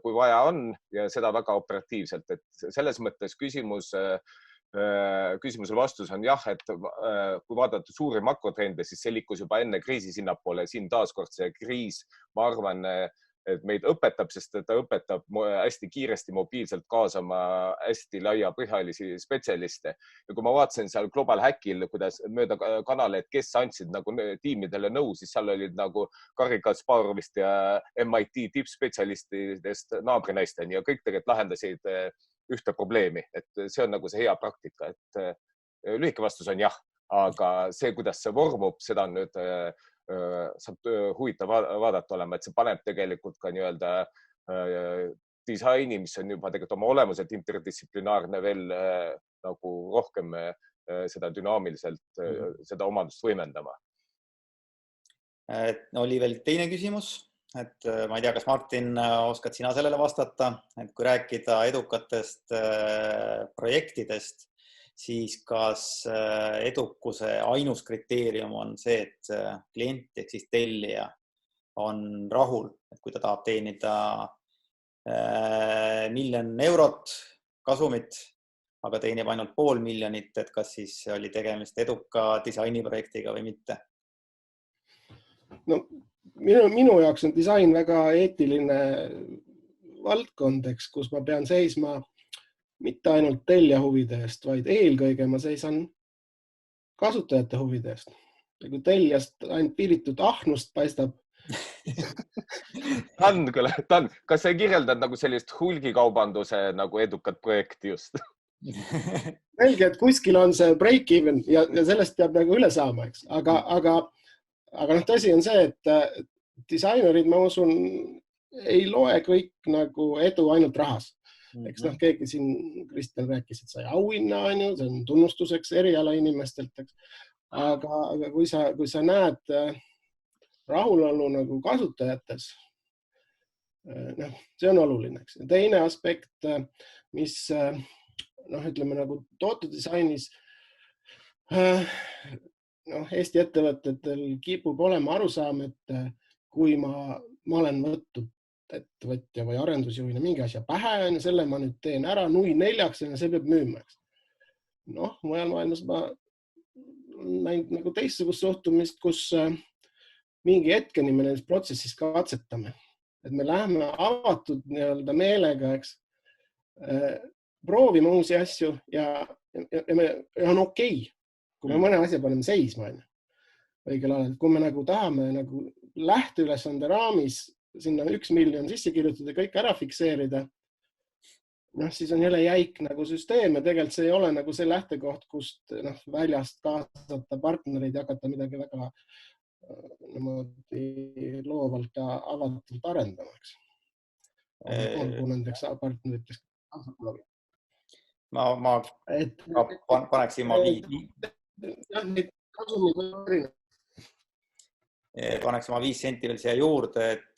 kui vaja on ja seda väga operatiivselt. Et selles mõttes küsimusele vastus on jah, et kui vaadata suuri makrotrende, siis see liikus juba enne kriisi sinnapoole. Siin taaskord see kriis, ma arvan, et meid õpetab, sest ta õpetab hästi kiiresti mobiilselt kaasama hästi laiapõhjalisi spetsialiste. Ja kui ma vaatasin seal Global Hackil, kuidas mööda kanaleid, kes andsid nagu tiimidele nõu, siis seal olid nagu Garri Kasparovist ja MIT tippspetsialistidest naabrinaisteni ja kõik tegelikult lahendasid ühte probleemi, et see on nagu see hea praktika, et lühike vastus on jah, aga see, kuidas see vormub, seda on nüüd saab huvitav vaadata olema, et see paneb tegelikult ka nii-öelda disaini, mis on juba tegelikult oma olemuselt interdistsiplinaarne veel nagu rohkem seda dünaamiliselt, seda omadust võimendama. Oli veel teine küsimus, et ma ei tea, kas Martin, oskad sina sellele vastata, et kui rääkida edukatest projektidest, siis kas edukuse ainus kriteerium on see, et klient ehk siis tellija on rahul, et kui ta tahab teenida 1 miljon eurot kasumit, aga teenib ainult 500 000, et kas siis oli tegemist eduka disainiprojektiga või mitte? No, minu jaoks on disain väga eetiline valdkond, kus ma pean seisma mitte ainult tellija huvide eest, vaid eelkõige ma seisan kasutajate huvide eest. Ja kui tellijast ainult piiritud ahnust paistab. Dan, kas sa kirjeldad nagu sellist hulgikaubanduse nagu edukat projekti just? Selge, et kuskil on see break-even ja sellest peab nagu üle saama, eks. Aga tõsi on see, et disainerid, ma usun, ei loe kõik nagu edu ainult rahas. Eks keegi siin, Kristjan rääkis, et sai auhinna, see on tunnustuseks eriala inimestelt. Aga kui sa näed rahulolu nagu kasutajates, see on oluline. Eks. Ja teine aspekt, mis ütleme nagu tootedisainis Eesti ettevõtetel kipub olema arusaam, et kui ma olen võtnud ettevõtja või arendusjuhina mingi asja pähe, selle ma nüüd teen ära, nui 4 ja see peab müüma. Mujal maailmas ma näinud nagu teistsugust suhtumist, kus mingi hetkeni me nendes protsessis katsetame. Et me läheme avatud meelega, eks, proovime uusi asju ja on okei, kui me mõne asja paneme seisma. Õigel ajal, kui me nagu tahame nagu lähteülesande raamis sinna 1 miljon sisse kirjutada, kõik ära fikseerida, siis on jälle jäik nagu süsteem ja tegelikult see ei ole nagu see lähtekoht, kust väljast kaasata partnereid ja hakata midagi väga loovalt ja avatult arendamaks. Olgu nendeks partneriteks. Ma paneksin ma 5 senti veel siia juurde, et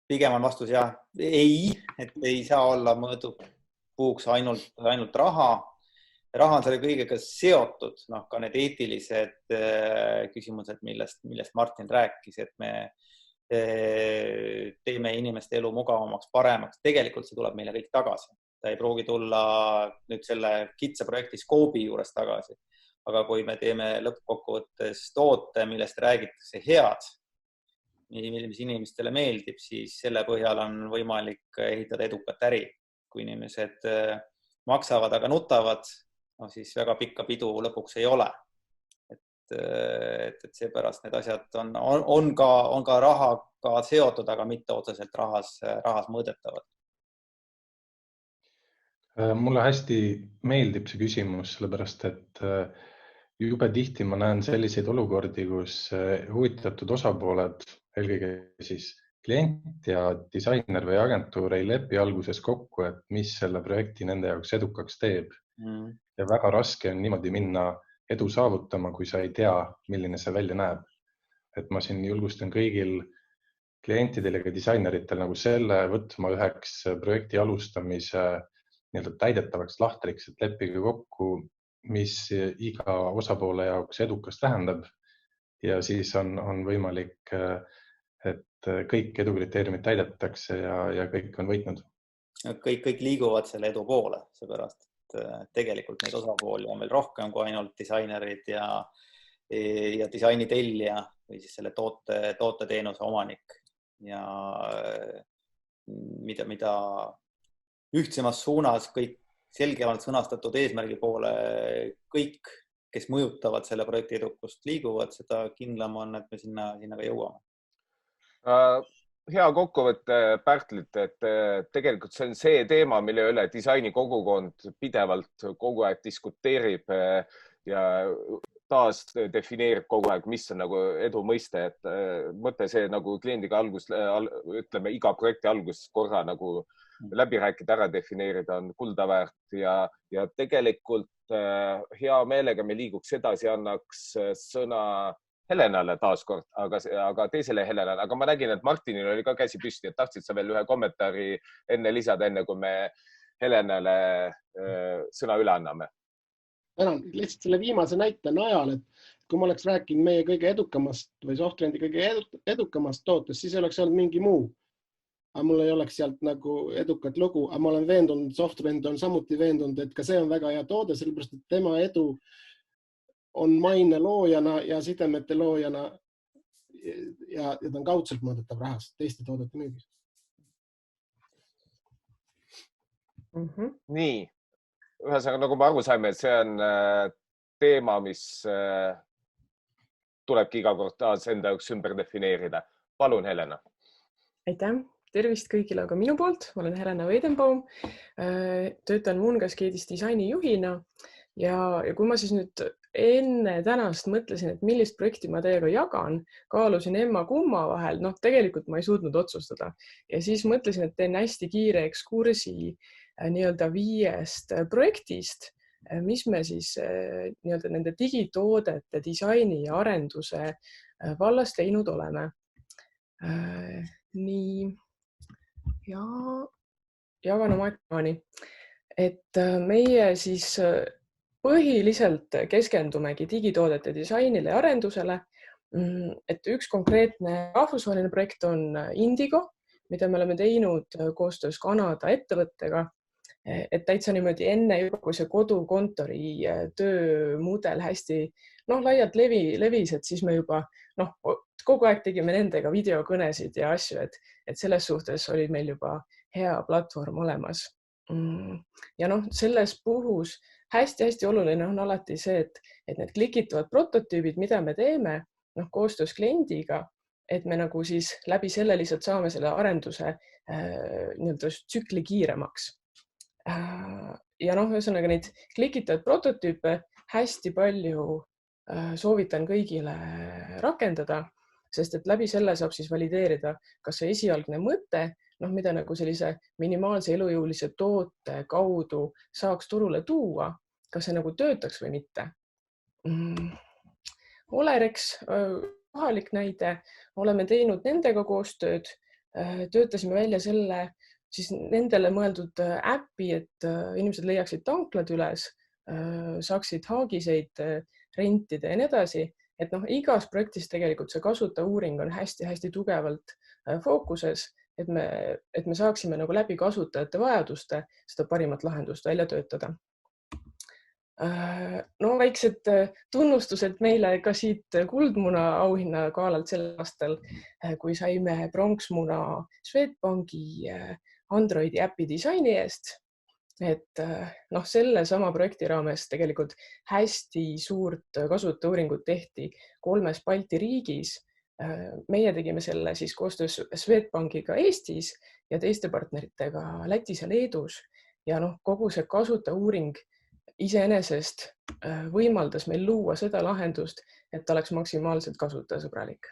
pigem on vastus jah, ei, et ei saa olla mõõdupuuks ainult raha. Raha on selle kõigega seotud, ka need eetilised küsimused, millest Martin rääkis, et me teeme inimeste elu mugavamaks, paremaks. Tegelikult see tuleb meile kõik tagasi. Ta ei pruugi tulla nüüd selle kitsa projekti skoobi juures tagasi. Aga kui me teeme lõppkokkuvõttes toote, millest räägitakse head, mis inimestele meeldib, siis selle põhjal on võimalik ehitada edukat äri. Kui inimesed maksavad, aga nutavad, siis väga pikka pidu lõpuks ei ole. Et seepärast need asjad on ka rahaga seotud, aga mitte otseselt rahas mõõdetavad. Mulle hästi meeldib see küsimus, sellepärast et jube tihti ma näen selliseid olukordi, kus huvitatud osapooled, eelkõige siis klient ja disainer või agentuur ei lepi alguses kokku, et mis selle projekti nende jaoks edukaks teeb. Ja väga raske on niimoodi minna edu saavutama, kui sa ei tea, milline see välja näeb. Et ma siin julgustan kõigil klientidel ja ka disaineриtel nagu selle võtma üheks projekti alustamise täidetavaks lahtriks, et leppige kokku, mis iga osapoole jaoks edukas tähendab ja siis on võimalik, et kõik edukriteeriumid täidetakse ja kõik on võitnud. Kõik liiguvad selle edu poole, seepärast, et tegelikult neid osapooli on veel rohkem kui ainult disainerid ja disainitellija või siis selle tooteteenuse omanik ja mida ühtsemas suunas kõik selgemalt sõnastatud eesmärgi poole kõik, kes mõjutavad selle projekti edukust liiguvad, seda kindlam on, et me sinna ka jõuame. Hea kokkuvõte Pärtlit, et tegelikult see on see teema, mille üle disaini kogukond pidevalt kogu aeg diskuteerib ja taas defineerib kogu aeg, mis on nagu edu mõiste, et mõte see nagu kliendiga ütleme iga projekti alguses korra nagu läbi rääkida, ära defineerida on kulda väärt ja tegelikult hea meelega me liiguks edasi, annaks sõna Helenale taaskord, aga teisele Helenale, aga ma nägin, et Martinil oli ka käsi püsti, et tahtsid sa veel ühe kommentaari enne lisada, enne kui me Helenale sõna üle anname? tänan, lihtsalt selle viimase näite najal, et kui ma oleks rääkinud meie kõige edukamast või Softrendi kõige edukamast tootest, siis oleks olnud mingi muu. Aga mul ei oleks sealt nagu edukat lugu, aga ma olen veendunud, Softrend on samuti veendunud, et ka see on väga hea toode, sellepärast et tema edu on maine loojana ja sidemete loojana ja ta on kaudselt mõõdetav rahast teiste toodete müügis. Nii, ühesõnaga, nagu me aru saime, et see on teema, mis tulebki iga kord taas enda jaoks ümber defineerida. Palun, Helena. Aitäh! Tervist kõigile ka minu poolt. Ma olen Helena Weidenbaum. Töötan Moongascade'is disainijuhina ja kui ma siis nüüd enne tänast mõtlesin, et millist projekti ma teiega jagan, kaalusin emma-kumma vahel, tegelikult ma ei suutnud otsustada. Ja siis mõtlesin, et teen hästi kiire ekskursi nii-öelda 5 projektist, mis me siis nii-öelda nende digitoodete, disaini ja arenduse vallas teinud oleme. Nii, ja jagan oma ekraani. Et meie siis põhiliselt keskendumegi digitoodete disainile ja arendusele. Et üks konkreetne rahvusvaheline projekt on Indigo, mida me oleme teinud koostöös Kanada ettevõttega. Et täitsa niimoodi enne juba, kui see kodukontori töömudel hästi laialt levis, et siis me juba kogu aeg tegime nendega videokõnesid ja asju, et selles suhtes oli meil juba hea platvorm olemas. Ja selles puhus hästi-hästi oluline on alati see, et need klikitavad prototüübid, mida me teeme koostöös kliendiga, et me nagu siis läbi selle lihtsalt saame selle arenduse nii-öelda tsükli kiiremaks. Ja ühesõnaga neid klikitavad prototüüpe hästi palju soovitan kõigile rakendada, sest et läbi selle saab siis valideerida, kas see esialgne mõte, mida nagu sellise minimaalse elujõulise toote kaudu saaks turule tuua, kas see nagu töötaks või mitte. Olerex, kohalik näide, oleme teinud nendega koostööd, töötasime välja selle siis nendele mõeldud äppi, et inimesed leiaksid tanklad üles, saaksid haagiseid rentida ja nii edasi. Et igas projektis tegelikult see kasutaja-uuring on hästi-hästi tugevalt fookuses, et me saaksime nagu läbi kasutajate vajaduste seda parimat lahendust välja töötada. Väiksed tunnustused meile ka siit Kuldmuna auhinna galalt sel aastal, kui saime pronksmuna Swedbanki Androidi äpi disaini eest. Et selle sama projekti raames tegelikult hästi suurt kasutaja-uuringut tehti 3 Balti riigis. Meie tegime selle siis koostöös Swedbankiga Eestis ja teiste partneritega Lätis ja Leedus. Ja kogu see kasutaja-uuring iseenesest võimaldas meil luua seda lahendust, et ta oleks maksimaalselt kasutajasõbralik.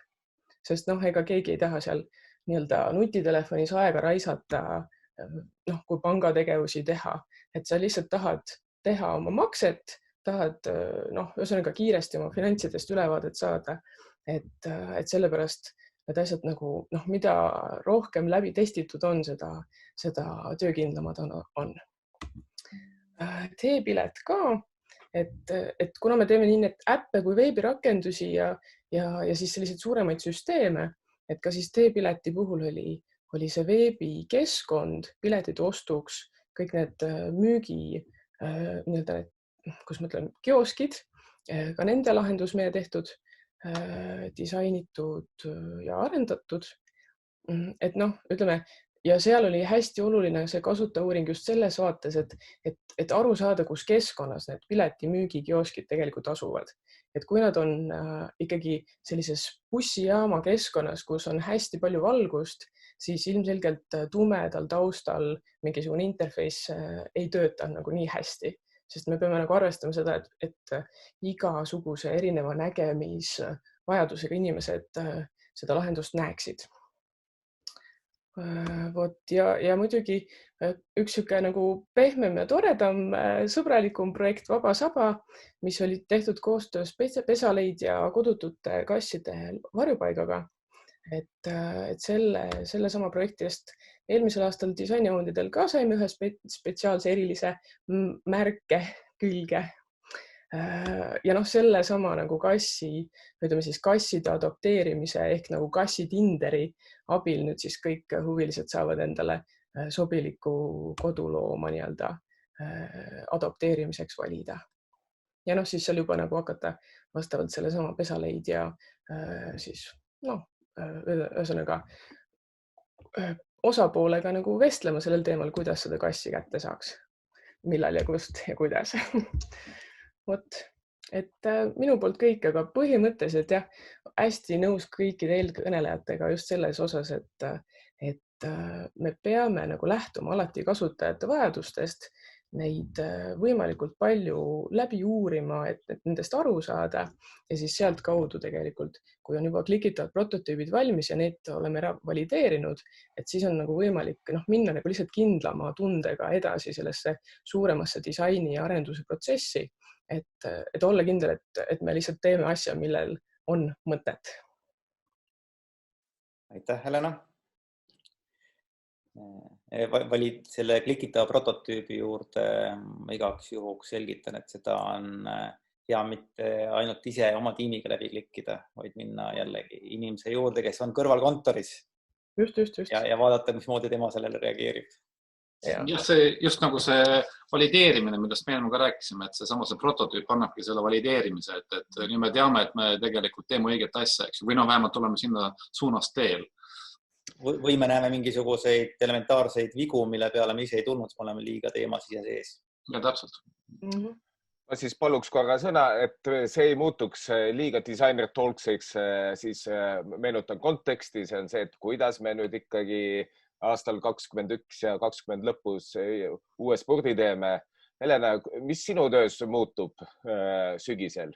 Sest ega keegi ei taha seal nii-öelda nutitelefonis aega raisata, kui pangategevusi teha, et sa lihtsalt tahad teha oma makset, tahad ühesõnaga kiiresti oma finantsidest ülevaadet saada, et sellepärast need asjad nagu, mida rohkem läbi testitud on, seda töökindlamad on. Teepilet ka, et kuna me teeme nii need äppe kui veebirakendusi ja siis selliseid suuremaid süsteeme, et ka siis Teepileti puhul oli see veebikeskkond piletide ostuks, kõik need müügi, kus ma ütlen, kioskid, ka nende lahendus meie tehtud, disainitud ja arendatud. Et ütleme, ja seal oli hästi oluline see kasutaja-uuring just selles vaates, et aru saada, kus keskkonnas need piletimüügikioskid tegelikult asuvad. Et kui nad on ikkagi sellises bussijaama keskkonnas, kus on hästi palju valgust, siis ilmselgelt tumedal taustal mingisugune interface ei tööta nagu nii hästi, sest me peame nagu arvestama seda, et igasuguse erineva nägemisvajadusega inimesed seda lahendust näeksid. Ja muidugi üks siuke nagu pehmem ja toredam sõbralikum projekt Vaba Saba, mis oli tehtud koostöös Pesaleid ja kodutute kasside varjupaigaga. Et selle sama projektist eelmisel aastal disainiaundidel ka saime ühe spetsiaalse erilise märke külge. ja noh, selle sama nagu kasside adopteerimise ehk nagu kassitinderi abil nüüd siis kõik huvilised saavad endale sobiliku kodulooma nii-öelda adopteerimiseks valida. Ja noh, siis seal juba nagu hakata vastavalt selle sama pesaleid ja siis noh, ühesõnaga osapoolega nagu vestlema sellel teemal, kuidas seda kassi kätte saaks, millal ja kust ja kuidas. Vot, et minu poolt kõik, aga põhimõtteliselt jah, hästi nõus kõikide eelkõnelejatega just selles osas, et me peame nagu lähtuma alati kasutajate vajadustest, neid võimalikult palju läbi uurima, et nendest aru saada ja siis sealt kaudu tegelikult, kui on juba klikitavad prototüübid valmis ja need oleme ära valideerinud, et siis on nagu võimalik minna nagu lihtsalt kindlama tundega edasi sellesse suuremasse disaini ja arenduse protsessi, et olla kindel, et me lihtsalt teeme asja, millel on mõtet. Aitäh, Helena. Valid selle klikitava prototüübi juurde igaks juhuks selgitan, et seda on hea mitte ainult ise oma tiimiga läbi klikkida, vaid minna jällegi inimese juurde, kes on kõrvalkontoris. Just. Ja vaadata, mismoodi tema sellele reageerib. Ja see just nagu see valideerimine, millest me ka rääkisime, et see prototüüp annabki selle valideerimise, et nüüd me teame, et me tegelikult teeme õiget asja, eks, või vähemalt oleme sinna suunas teel. Või me näeme mingisuguseid elementaarseid vigu, mille peale me ise ei tulnud, me oleme liiga teemas ise sees. Ja täpselt. Ma siis paluks korra sõna, et see ei muutuks liiga designer talksiks, siis meenutan konteksti, see on see, et kuidas me nüüd ikkagi aastal 21 ja 20 lõpus uue spordi teeme. Helena, mis sinu töös muutub sügisel?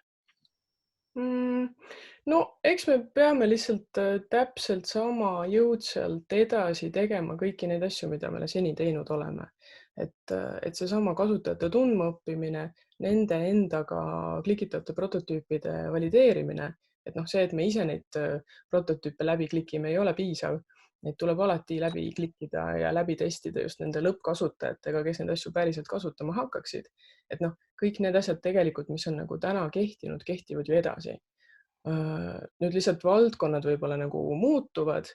No eks me peame lihtsalt täpselt sama jõudsalt edasi tegema kõiki neid asju, mida me seni teinud oleme. Et see sama kasutajate tundmaõppimine, nende endaga klikitavate prototüüpide valideerimine, et see, et me ise neid prototüüpe läbi klikime, ei ole piisav. Neid tuleb alati läbi klikkida ja läbi testida just nende lõppkasutajatega, kes neid asju päriselt kasutama hakkaksid. Et kõik need asjad tegelikult, mis on nagu täna kehtinud, kehtivad ju edasi. Nüüd lihtsalt valdkonnad võib-olla nagu muutuvad,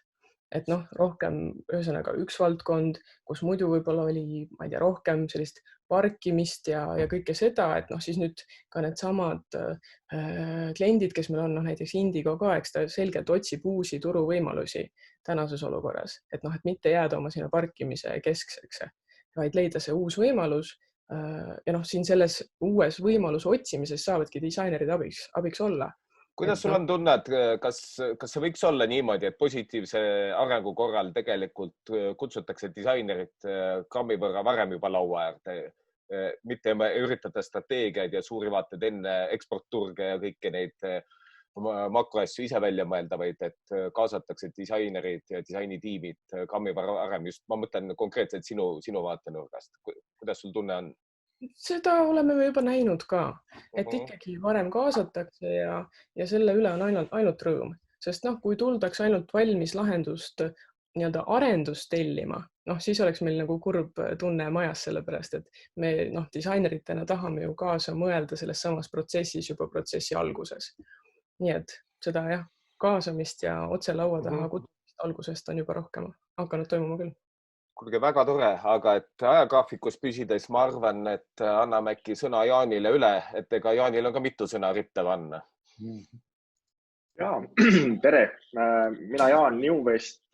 et rohkem ühesõnaga üks valdkond, kus muidu võib-olla oli, ma ei tea, rohkem sellist parkimist ja kõike seda, et siis nüüd ka need samad kliendid, kes meil on, näiteks Indigo ka, eks ta selgelt otsib uusi turuvõimalusi tänases olukorras, et mitte jääda oma sinna parkimise keskseks, vaid leida see uus võimalus ja siin selles uues võimaluse otsimises saavadki disainerid abiks olla. Kuidas sul on tunne, et kas see võiks olla niimoodi, et positiivse arengu korral tegelikult kutsutakse disainerit grammi võrra varem juba laua äärde, mitte üritada strateegiaid ja suuri vaateid enne eksportturge ja kõiki neid makroasju ise välja mõelda, vaid et kaasatakse disainerid ja disainitiimid grammi võrra varem, just ma mõtlen konkreetselt sinu vaatenurgast. Kuidas sul tunne on? Seda oleme me juba näinud ka, et ikkagi varem kaasatakse ja selle üle on ainult rõõm, sest kui tuldaks ainult valmis lahendust nii-öelda arendust tellima, siis oleks meil nagu kurb tunne majas, sellepärast, et me disaineritena tahame ju kaasa mõelda selles samas protsessis juba protsessi alguses. Nii et seda kaasamist ja otse laua taha kutsumist algusest on juba rohkem hakanud toimuma küll. Kuulge, väga tore, aga et ajagraafikus püsides ma arvan, et anname äkki sõna Jaanile üle, et ega Jaanil on ka mitu sõna ritta panna. Ja, tere! Mina Jaan Newwest,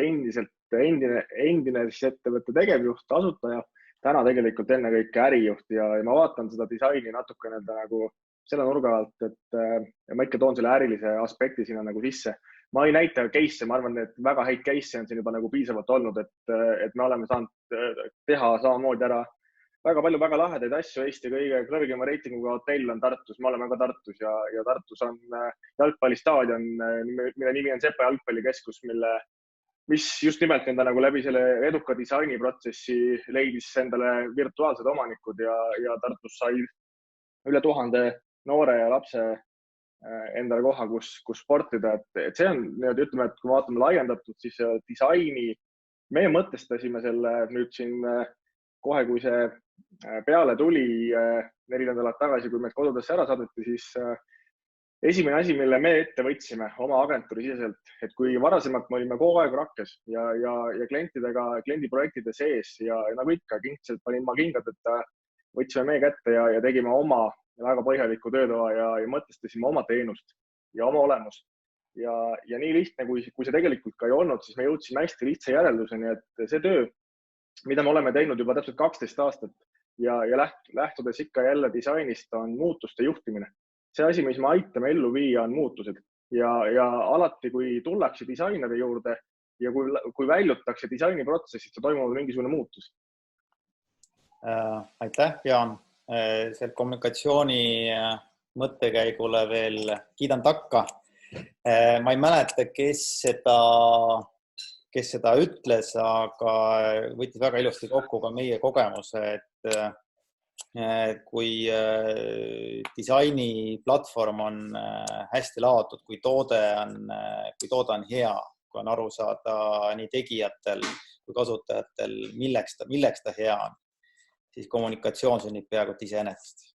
endine ettevõtte tegevjuht, asutaja, täna tegelikult ennekõike ärijuht ja ma vaatan seda disaini natukene nagu selle nurga alt, et ma ikka toon selle ärilise aspekti sinna nagu sisse. Ma ei näita case'e, ma arvan, et väga häid case'e on siin juba nagu piisavalt olnud, et me oleme saanud teha samamoodi ära väga palju väga lahedaid asju. Eesti kõige kõrgema reitinguga hotell on Tartus, me oleme ka Tartus ja Tartus on jalgpallistaadion, mille nimi on Sepa jalgpallikeskus, mis just nimelt enda nagu läbi selle eduka disainiprotsessi leidis endale virtuaalsed omanikud ja Tartus sai üle 1000 noore ja lapse endale koha, kus sportida. Et see on, ütleme, et kui vaatame laiendatud, siis disaini, me mõtestasime selle nüüd siin kohe, kui see peale tuli 4 nädalat tagasi, kui meid kodudesse ära saadeti, siis esimene asi, mille me ette võtsime oma agentuuri siseselt, et kui varasemalt me olime kogu aeg rakkes ja klientidega, kliendiprojektide sees ja nagu ikka, kingselt panin ma kingad, et võtsime meie kätte ja tegime oma väga põhjaliku töötoa ja mõtestasime oma teenust ja oma olemust. Ja nii lihtne, kui see tegelikult ka ei olnud, siis me jõudsime hästi lihtsa järelduseni, et see töö, mida me oleme teinud juba täpselt 12 aastat ja lähtudes ikka jälle disainist, on muutuste juhtimine. See asi, mis me aitame ellu viia, on muutused ja alati, kui tullakse disaineri juurde ja kui väljutakse disainiprotsessist, toimub mingisugune muutus. Aitäh, Jaan. Selle kommunikatsiooni mõttekäigule veel kiidan takka. Ma ei mäleta, kes seda ütles, aga võttis väga ilusti kokku ka meie kogemuse, et kui disainiplatvorm on hästi laotud, kui toode on hea, kui on aru saada nii tegijatel kui kasutajatel, milleks ta hea on, siis kommunikatsioon sünnib peaaegu iseenesest.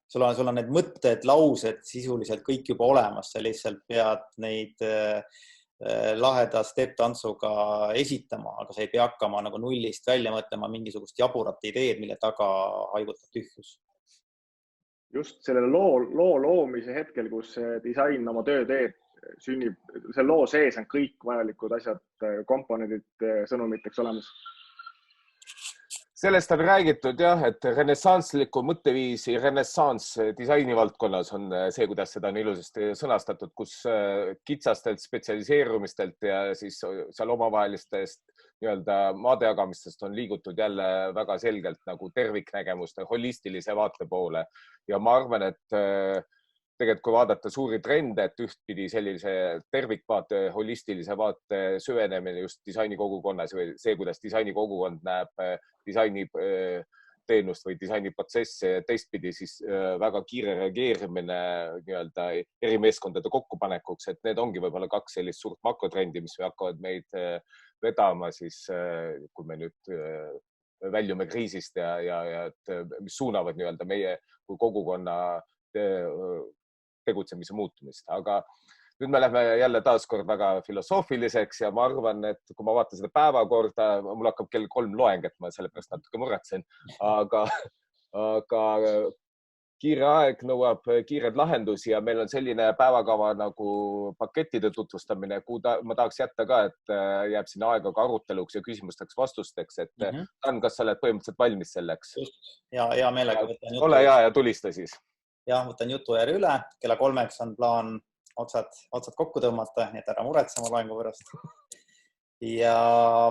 Sul on need mõtted, laused sisuliselt kõik juba olemas, sa lihtsalt pead neid laheda step-tantsuga esitama, aga sa ei pea hakkama nagu nullist välja mõtlema mingisugust jaburat ideed, mille taga haigutab tühjus. Just selle loo loomise hetkel, kus disain oma töö teeb, sünnib, selle loo sees on kõik vajalikud asjad, komponendid, sõnumiteks olemas. Sellest on räägitud jah, et renessanssliku mõtteviisi renessanss disaini valdkonnas on see, kuidas seda on ilusasti sõnastatud, kus kitsastelt spetsialiseerumistelt ja siis seal omavahelistest maadejagamistest on liigutud jälle väga selgelt nagu terviknägemuste holistilise vaate poole. Ja ma arvan, et tegelikult kui vaadata suuri trende, et ühtpidi sellise tervikvaate, holistilise vaate süvenemine just disainikogukkonnas või see, kuidas disainikogukond näeb disainiteenust või disainiprotsessi, teistpidi siis väga kiire reageerimine eri meeskondade kokkupanekuks, et need ongi võib-olla 2 sellist suurt makrotrendi, mis hakkavad meid vedama siis, kui me nüüd väljume kriisist ja mis suunavad meie kui kogukonna tegutsemise muutumist. Aga nüüd me lähme jälle taaskord väga filosoofiliseks ja ma arvan, et kui ma vaatan seda päevakorda, mul hakkab kell 3 loeng, et ma sellepärast natuke muretsen, aga kiire aeg nõuab kiired lahendusi ja meil on selline päevakava nagu pakettide tutvustamine, kuhu ma tahaks jätta ka, et jääb sinna aega ka aruteluks ja küsimusteks vastusteks, et Dan, kas sa oled põhimõtteliselt valmis selleks? Hea meelega võtan jutu. Ole hea ja tulista siis. Jah, võtan jutujärje üle. Kella 3 on plaan otsad kokku tõmmata, nii et ära muretsema loengu pärast. Ja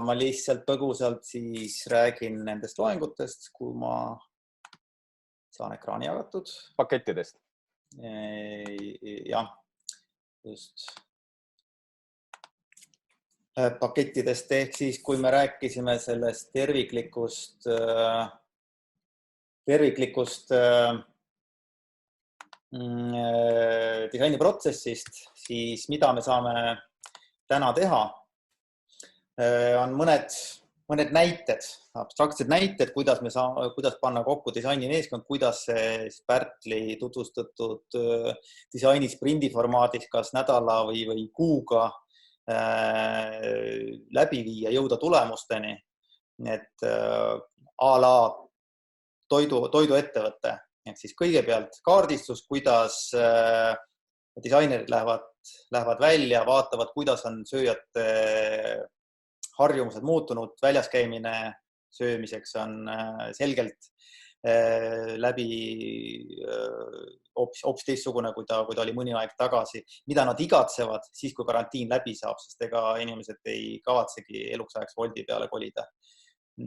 ma lihtsalt põgusalt siis räägin nendest loengutest, kui ma saan ekraani jagatud. Pakettidest. Jah, just. Pakettidest ehk siis, kui me rääkisime sellest terviklikust disainiprotsessist, siis mida me saame täna teha, on mõned näited, abstraktsed näited, kuidas panna kokku disainimeeskond, kuidas see Pärtli tutvustatud disaini sprindi formaadis kas nädala või kuuga läbi viia, jõuda tulemusteni. Et a la toiduettevõte. Ehk siis kõigepealt kaardistus, kuidas disainerid lähevad välja, vaatavad, kuidas on sööjate harjumused muutunud, väljas käimine söömiseks on selgelt läbi hoopis teistsugune, kui ta oli mõni aeg tagasi, mida nad igatsevad siis, kui karantiin läbi saab, sest ega inimesed ei kavatsegi eluks ajaks Wolti peale kolida.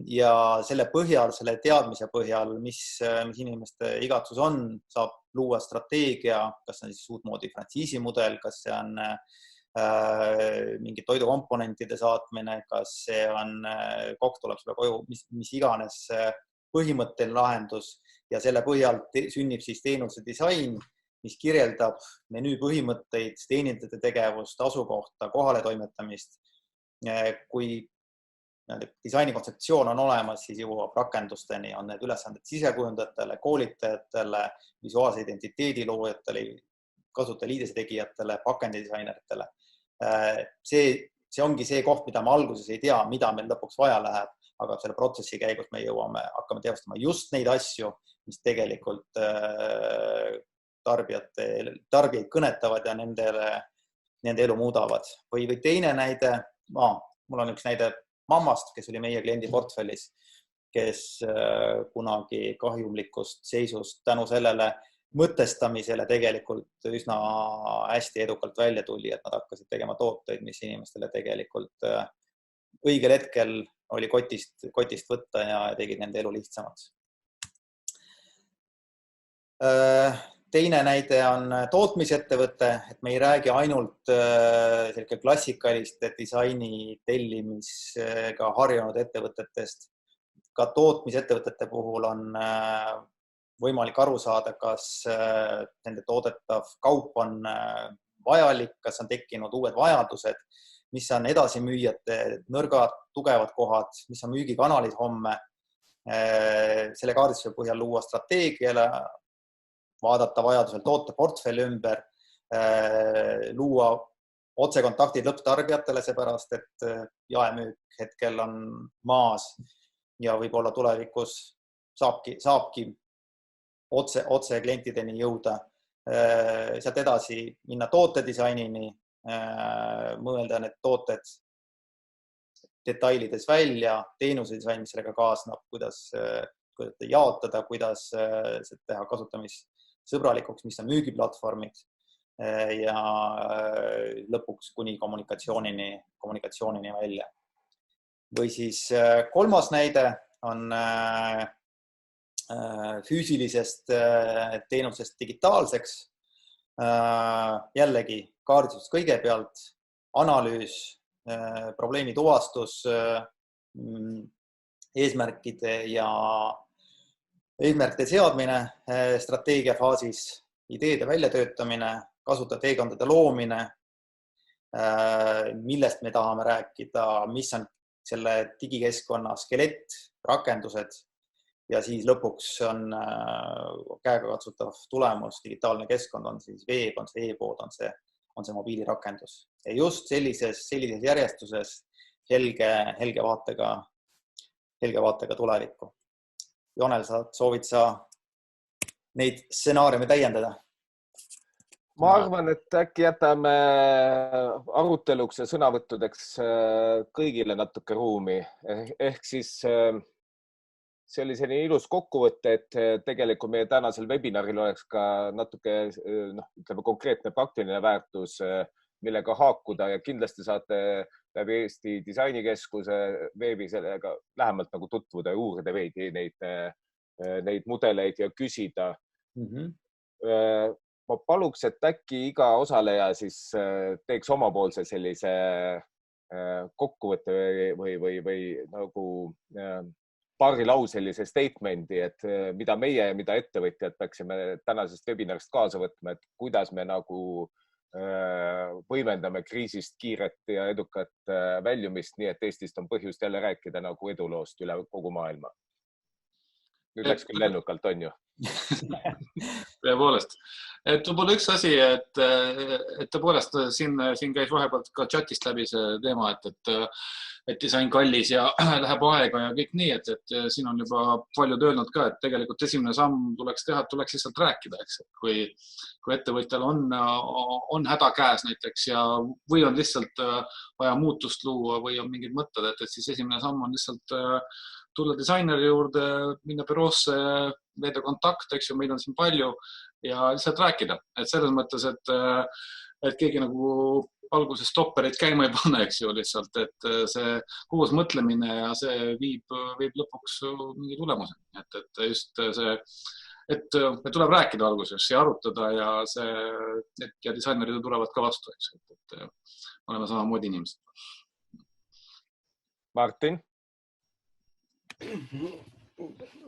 Ja selle põhjal, selle teadmise põhjal, mis inimeste igatsus on, saab luua strateegia, kas see on siis uutmoodi frantsiisimudel, kas see on mingi toidukomponentide saatmine, kas see on kokk tuleb sulle koju, mis iganes põhimõtteline lahendus ja selle põhjal sünnib siis teenuse disain, mis kirjeldab menüü põhimõtteid, teenindajate tegevust, asukohta, kohale toimetamist. Kui disaini kontseptsioon on olemas, siis jõuab rakendusteni, on need ülesanded sisekujundajatele, koolitajatele, visuaalse identiteedi loojatele, kasutajaliidese tegijatele, pakendidisaineritele. See ongi see koht, mida me alguses ei tea, mida meil lõpuks vaja läheb, aga selle protsessi käigus me hakkame teostama just neid asju, mis tegelikult tarbijaid kõnetavad ja nende elu muudavad. Või teine näide, mul on üks näide mammast, kes oli meie kliendi portfellis, kes kunagi kahjumlikust seisust tänu sellele mõtestamisele tegelikult üsna hästi edukalt välja tuli, et nad hakkasid tegema tooteid, mis inimestele tegelikult õigel hetkel oli kotist võtta ja tegid nende elu lihtsamaks. Teine näide on tootmisettevõte, et me ei räägi ainult klassikaliste disaini tellimisega harjunud ettevõtetest. Ka tootmisettevõtete puhul on võimalik aru saada, kas nende toodetav kaup on vajalik, kas on tekkinud uued vajadused, mis on edasimüüjate nõrgad, tugevad kohad, mis on müügikanalid homme. Selle kaardistuse põhjal luua strateegiale, vaadata vajadusel tooteportfelli ümber, luua otsekontaktid lõpptarbijatele, seepärast, et jaemüük hetkel on maas ja võib-olla tulevikus saabki otse klientideni jõuda. Sealt edasi minna tootedisainini, mõelda need tooted detailides välja, teenusedisain, mis sellega kaasnab, kuidas jaotada, kuidas teha kasutamisõbralikuks, mis on müügiplatvormid ja lõpuks kuni kommunikatsioonini välja. Või siis kolmas näide on füüsilisest teenusest digitaalseks. Jällegi kaardistus kõigepealt, analüüs, probleemi tuvastus, eesmärkide seadmine strateegiafaasis, ideede väljatöötamine, kasutajateekondade loomine, millest me tahame rääkida, mis on selle digikeskkonna skelett, rakendused ja siis lõpuks on käegakatsutav tulemus, digitaalne keskkond, on siis veeb, on see e-pood, on see mobiilirakendus. Ja just sellises järjestuses helge vaatega tulevikku. Jonel, soovid sa neid stsenaariume täiendada? Ma arvan, et äkki jätame aruteluks ja sõnavõttudeks kõigile natuke ruumi. Ehk siis see oli selline ilus kokkuvõte, et tegelikult meie tänasel webinaril oleks ka natuke konkreetne praktiline väärtus, millega haakuda ja kindlasti saate läbi Eesti Disainikeskuse veebi sellega lähemalt nagu tutvuda ja uurida veidi neid mudeleid ja küsida. Ma paluks, et äkki iga osaleja siis teeks omapoolse sellise kokkuvõtte või nagu paarilauselise statemendi, et mida meie ja mida ettevõtjad peaksime tänasest webinarist kaasa võtma, et kuidas me nagu võimendame kriisist kiiret ja edukat väljumist, nii et Eestist on põhjust jälle rääkida nagu eduloost üle kogu maailma. Nüüd läks küll lennukalt, on ju? Tõepoolest. Et võib-olla üks asi, et tõepoolest siin käis vahepealt ka chatist läbi see teema, et disain kallis ja läheb aega ja kõik nii, et siin on juba paljud öelnud ka, et tegelikult esimene samm tuleks teha, et tuleks lihtsalt rääkida, eks, et kui ettevõtjal on häda käes näiteks ja või on lihtsalt vaja muutust luua või on mingid mõtted, et siis esimene samm on lihtsalt tulla disaineri juurde, minna büroosse, leida kontakt, eks ju, meid on siin palju ja lihtsalt rääkida. Et selles mõttes, et keegi nagu alguses stopperid käima ei pane, eks ju, lihtsalt, et see koos mõtlemine ja see viib lõpuks mingi tulemuse. Et just see, et tuleb rääkida alguses ja arutada ja disainerid tulevad ka vastu, eks, et oleme samamoodi inimesed. Martin?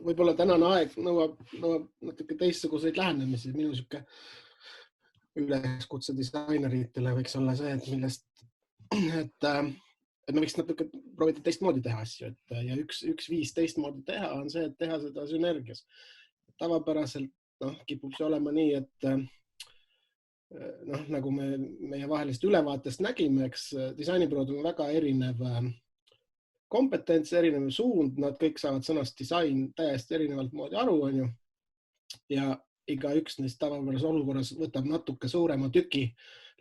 Võib-olla tänane aeg nõuab natuke teistsuguseid lähenemisi. Minu siuke üleskutse disaineritele võiks olla see, et et me võiks natuke proovida teistmoodi teha asju, et ja üks viis teistmoodi teha on see, et teha seda sünergias. Tavapäraselt kipub see olema nii, et nagu me meie vahelist ülevaatest nägime, eks disainibürood on väga erinev kompetents, erinev suund, nad kõik saavad sõnast disain täiesti erinevalt moodi aru, on ju. Ja iga üks neist tavapärases olukorras võtab natuke suurema tüki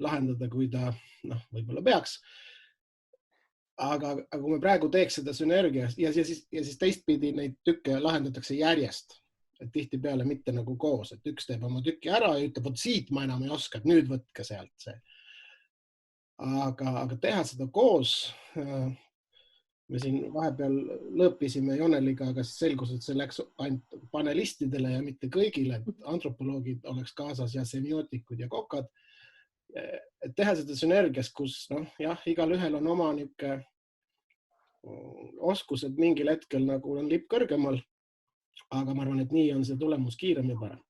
lahendada, kui ta võib-olla peaks. Aga kui me praegu teeks seda sünergiast ja siis teistpidi neid tükke lahendatakse järjest, et tihtipeale mitte nagu koos, et üks teeb oma tüki ära ja ütleb, et siit ma enam ei oska, et nüüd võtke sealt see. Aga teha seda koos, me siin vahepeal lõõpisime Joneliga, aga selgus, et see läks ainult panelistidele ja mitte kõigile, et antropoloogid oleks kaasas ja semiootikud ja kokad. Et teha seda sünergias, kus igal ühel on oma niuke oskused mingil hetkel nagu on lipp kõrgemal, aga ma arvan, et nii on see tulemus kiirem ja parem.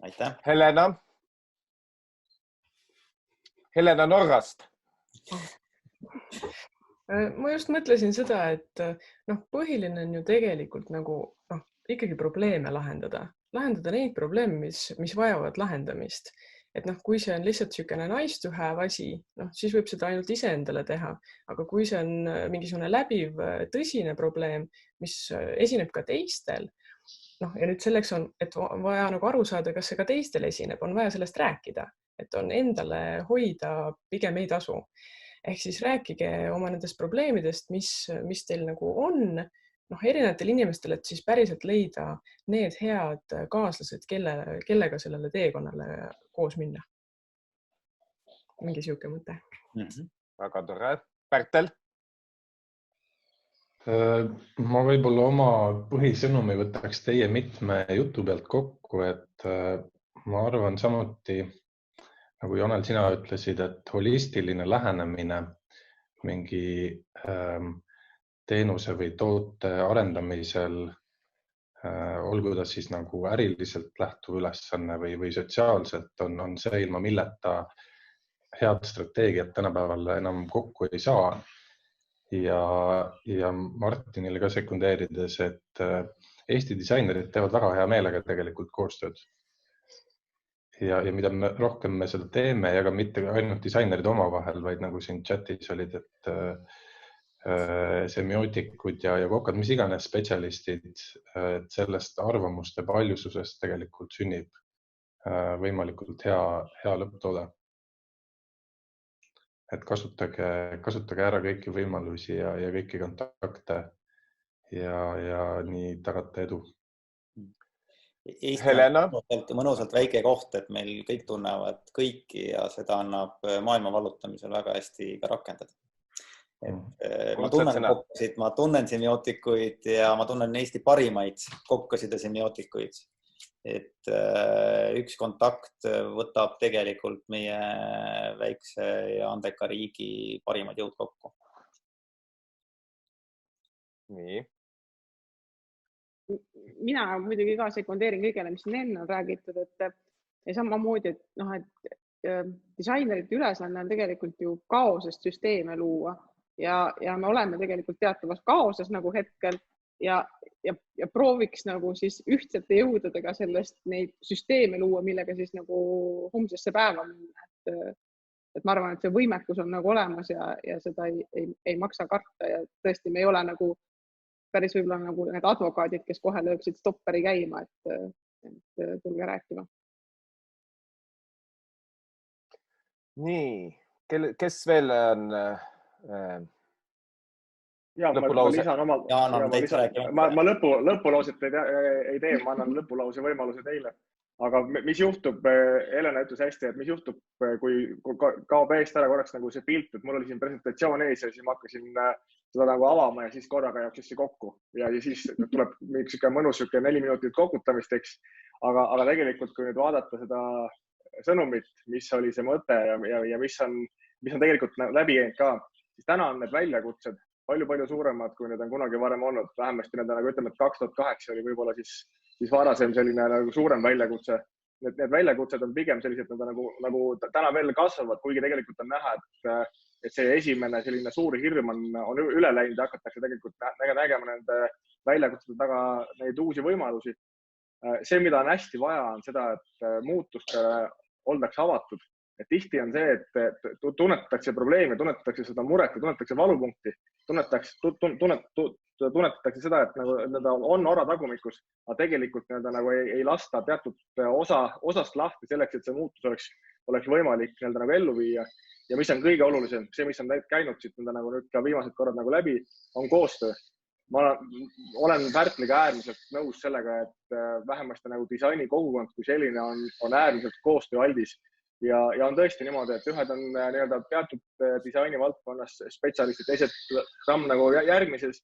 Aitäh. Helena Norrast. Ma just mõtlesin seda, et põhiline on ju tegelikult nagu ikkagi probleeme lahendada neid probleeme, mis vajavad lahendamist. Et kui see on lihtsalt niisugune nice to have asi, siis võib seda ainult ise endale teha. Aga kui see on mingisugune läbiv tõsine probleem, mis esineb ka teistel, ja nüüd selleks on, et vaja nagu aru saada, kas see ka teistel esineb, on vaja sellest rääkida, et on endale hoida pigem ei tasu. Ehk siis rääkige oma nendest probleemidest, mis teil nagu on, erinevatel inimestel, et siis päriselt leida need head kaaslased, kellega sellele teekonnale koos minna. Mingi siuke mõte. Väga tore. Pärtel? Ma võib-olla oma põhisõnumi võtaks teie mitme jutu pealt kokku, et ma arvan samuti, nagu Jonel, sina ütlesid, et holistiline lähenemine mingi teenuse või toote arendamisel, olgu ta siis nagu äriliselt lähtuv ülesanne või sotsiaalselt on see, ilma milleta head strateegiat tänapäeval enam kokku ei saa. Ja Martinile ka sekundeerides, et Eesti disainerid teevad väga hea meelega tegelikult koostööd. Ja mida rohkem me seda teeme, ja ka mitte ainult disainerid omavahel, vaid nagu siin chatis olid, et semiootikud ja kokad, mis iganes spetsialistid, et sellest arvamuste paljususest tegelikult sünnib võimalikult hea lõpptoode. Et kasutage ära kõiki võimalusi ja kõiki kontakte ja nii tagate edu. Eesti on mõnusalt väike koht, et meil kõik tunnevad kõiki ja seda annab maailma vallutamisel väga hästi ka rakendada. Ma tunnen semiootikuid ja ma tunnen Eesti parimaid kokkasid ja semiootikuid. Et üks kontakt võtab tegelikult meie väikse ja andeka riigi parimad jõud kokku. Nii. Mina muidugi ka sekundeerin kõigele, mis enne on räägitud, et samamoodi, et disainerite ülesanne on tegelikult ju kaosest süsteeme luua ja me oleme tegelikult teatavas kaoses nagu hetkel ja prooviks nagu siis ühtsete jõududega sellest neid süsteeme luua, millega siis nagu homsesse päeva minna. Et ma arvan, et see võimekus on nagu olemas ja seda ei maksa karta ja tõesti me ei ole nagu päris võib-olla nagu need advokaadid, kes kohe lööksid stopperi käima, et tulge rääkima. Nii, kes veel on lõpulause? Ma lõpulauset ei tee, ma annan lõpulause võimaluse teile. Aga mis juhtub, Helena ütles hästi, et mis juhtub, kui kaob eest ära korraks nagu see pilt, et mul oli siin presentatsioon ees ja siis ma hakkasin seda nagu avama ja siis korraga jaoks see kokku. Ja siis tuleb mõnus 4 minutit kokutamist, eks. Aga tegelikult, kui nüüd vaadata seda sõnumit, mis oli see mõte ja mis on tegelikult läbi jäänud ka, siis täna on need väljakutsed palju suuremad, kui need on kunagi varem olnud. Vähemasti need on, nagu ütleme, et 2008 oli võib-olla siis varasem selline nagu suurem väljakutse. need väljakutsed on pigem sellised, nagu täna veel kasvavad, kuigi tegelikult on näha, et see esimene selline suur hirm on üle läinud ja hakatakse tegelikult nägema nende väljakutsete taga neid uusi võimalusi. See, mida on hästi vaja, on seda, et muutustele oldakse avatud. Et tihti on see, et tunnetatakse probleemi, tunnetatakse seda muret ja tunnetatakse valupunkti, tunnetatakse seda, et need on ora tagumikus, aga tegelikult nagu ei lasta teatud osast lahti selleks, et see muutus oleks võimalik nagu ellu viia. Ja mis on kõige olulisem, see, mis on käinud siit nagu nüüd ka viimased korrad nagu läbi, on koostöö. Ma olen Pärtliga äärmiselt nõus sellega, et vähemasti nagu disaini kogukond kui selline on äärmiselt koostööaldis. Ja on tõesti niimoodi, et ühed on teatud disaini valdkonnas spetsialistid, teised samm nagu järgmises.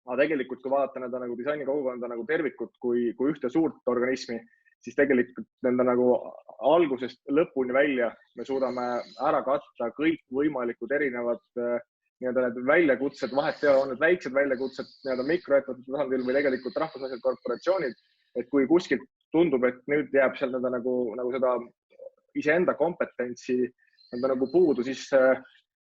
Aga tegelikult, kui vaadata nende nagu disaini kogukonda nagu tervikut kui ühte suurt organismi, siis tegelikult nende nagu algusest lõpuni välja me suudame ära katta kõik võimalikud erinevad need väljakutsed, vahet ei ole, on need väiksed väljakutsed mikroettevõtete tasandil või tegelikult rahvusvahelised korporatsioonid, et kui kuskilt tundub, et nüüd jääb seal nagu seda iseenda kompetentsi nagu puudu, siis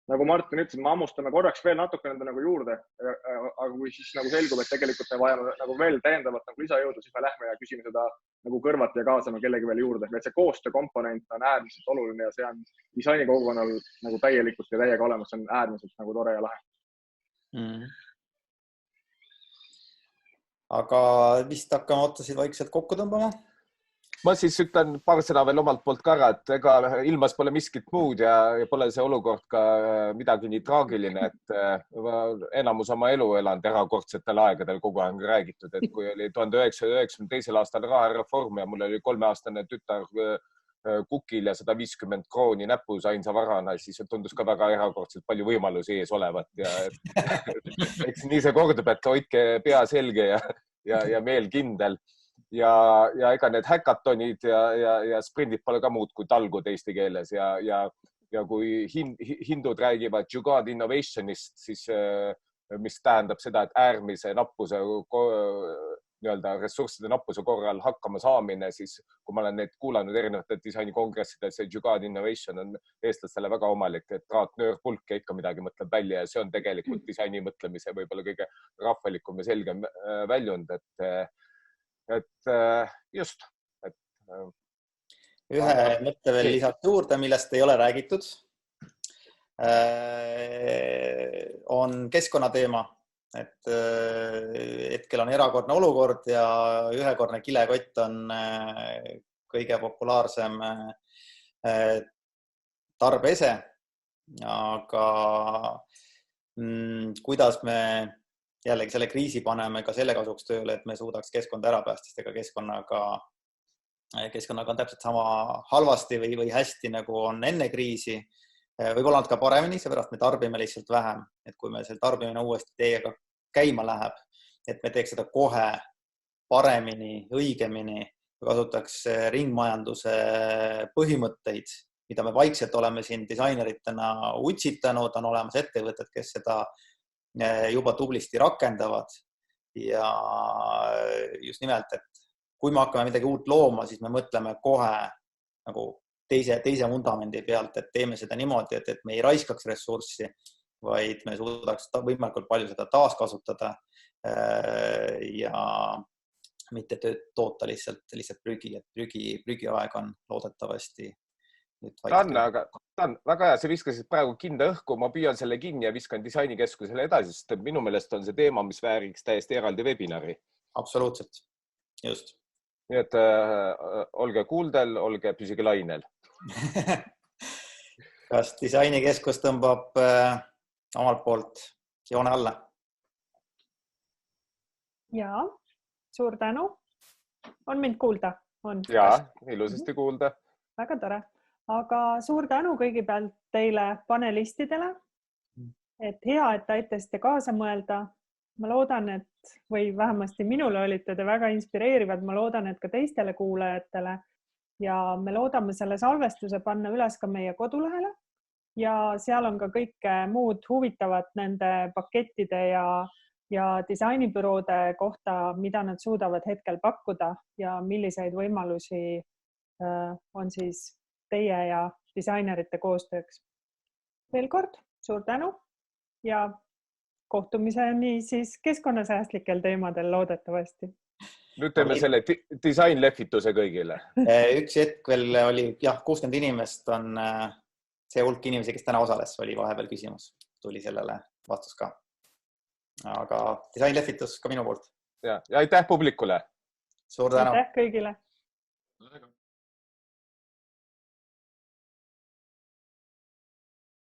nagu Martin ütles, me hammustame korraks veel natuke nende nagu juurde, aga kui siis nagu selgub, et tegelikult me vajame nagu veel täiendavat nagu lisajõudu, siis me lähme ja küsime seda nagu kõrvalt ja kaasame kellegi veel juurde. Et see koostöökomponent on äärmiselt oluline ja see on disaini kogukonnal nagu täielikult ja täiega olemas, see on äärmiselt nagu tore ja lahe. Aga vist hakkame ottasid vaikselt kokku tõmbama? Ma siis ütlen paar sõna veel omalt poolt ka ära, et ega ilmas pole miskit muud ja pole see olukord ka midagi nii traagiline, et enamus oma elu elanud erakordsetel aegadel kogu aeg räägitud, et kui oli 1992. aastal rahareform ja mul oli 3-aastane tütar kukil ja 150 krooni näpus ainsa varana, siis tundus ka väga erakordselt palju võimalusi ees olevat ja eks nii see kordub, et hoidke pea selge ja meel kindel. Ja ega need häkatonid ja sprindid pole ka muud kui talgud eesti keeles ja kui hindud räägivad you got innovationist, siis mis tähendab seda, et äärmise nappuse, ressursside nappuse korral hakkama saamine, siis kui ma olen neid kuulanud erinevatel disainikongressides, see you got innovation on eestlastele väga omalik, et traat, nöör, pulk ja ikka midagi mõtleb välja ja see on tegelikult disaini mõtlemise võib-olla kõige rahvalikum ja selgem väljund, et just. Ühe mõtte veel lisaks juurde, millest ei ole räägitud, on keskkonnateema, et hetkel on erakordne olukord ja ühekordne kilekott on kõige populaarsem tarbeese, aga kuidas me jällegi selle kriisi paneme ka selle kasuks tööle, et me suudaks keskkonda ära päästa, sest ega keskkonnaga on täpselt sama halvasti või hästi, nagu on enne kriisi. Võib-olla nad ka paremini, seepärast me tarbime lihtsalt vähem. Et kui me selle tarbimine uuesti teiega käima läheb, et me teeks seda kohe paremini, õigemini, kasutaks ringmajanduse põhimõtteid, mida me vaikselt oleme siin disaineritena utsitanud, on olemas ettevõtted, kes seda juba tublisti rakendavad ja just nimelt, et kui me hakkame midagi uut looma, siis me mõtleme kohe nagu teise vundamendi pealt, et teeme seda niimoodi, et me ei raiskaks ressurssi, vaid me suudaks võimalikult palju seda taaskasutada ja mitte toota lihtsalt prügi, et prügiaeg on loodetavasti aga ta on väga hea, sa viskasid praegu kinda õhku, ma püüan selle kinni ja viskan disainikeskusele edasi, sest minu meelest on see teema, mis vääriks täiesti eraldi webinari. Absoluutselt, just. Nii et olge kuuldel, olge püsige lainel. Kas disainikeskus tõmbab omalt poolt joone alla? Jaa, suur tänu. On mind kuulda? Jaa, ilusasti kuulda. Väga tore. Aga suur tänu kõigepealt teile panelistidele, et hea, et aitasite kaasa mõelda. Ma loodan, et või vähemasti minule olite te väga inspireerivad, ma loodan, et ka teistele kuulajatele ja me loodame selle salvestuse panna üles ka meie kodulehele ja seal on ka kõik muud huvitavad nende pakettide ja disainibüroode kohta, mida nad suudavad hetkel pakkuda ja milliseid võimalusi on siis teie ja disainerite koostööks. Veel kord suur tänu ja kohtumiseni siis keskkonnasäästlikel teemadel loodetavasti. Nüüd teeme selle disainlehvituse kõigile. Üks hetk veel oli, 60 inimest on see hulk inimesi, kes täna osales, oli vahepeal küsimus. Tuli sellele vastus ka. Aga disainlehvitus ka minu poolt. Ja aitäh publikule. Suur tänu. Aitäh kõigile.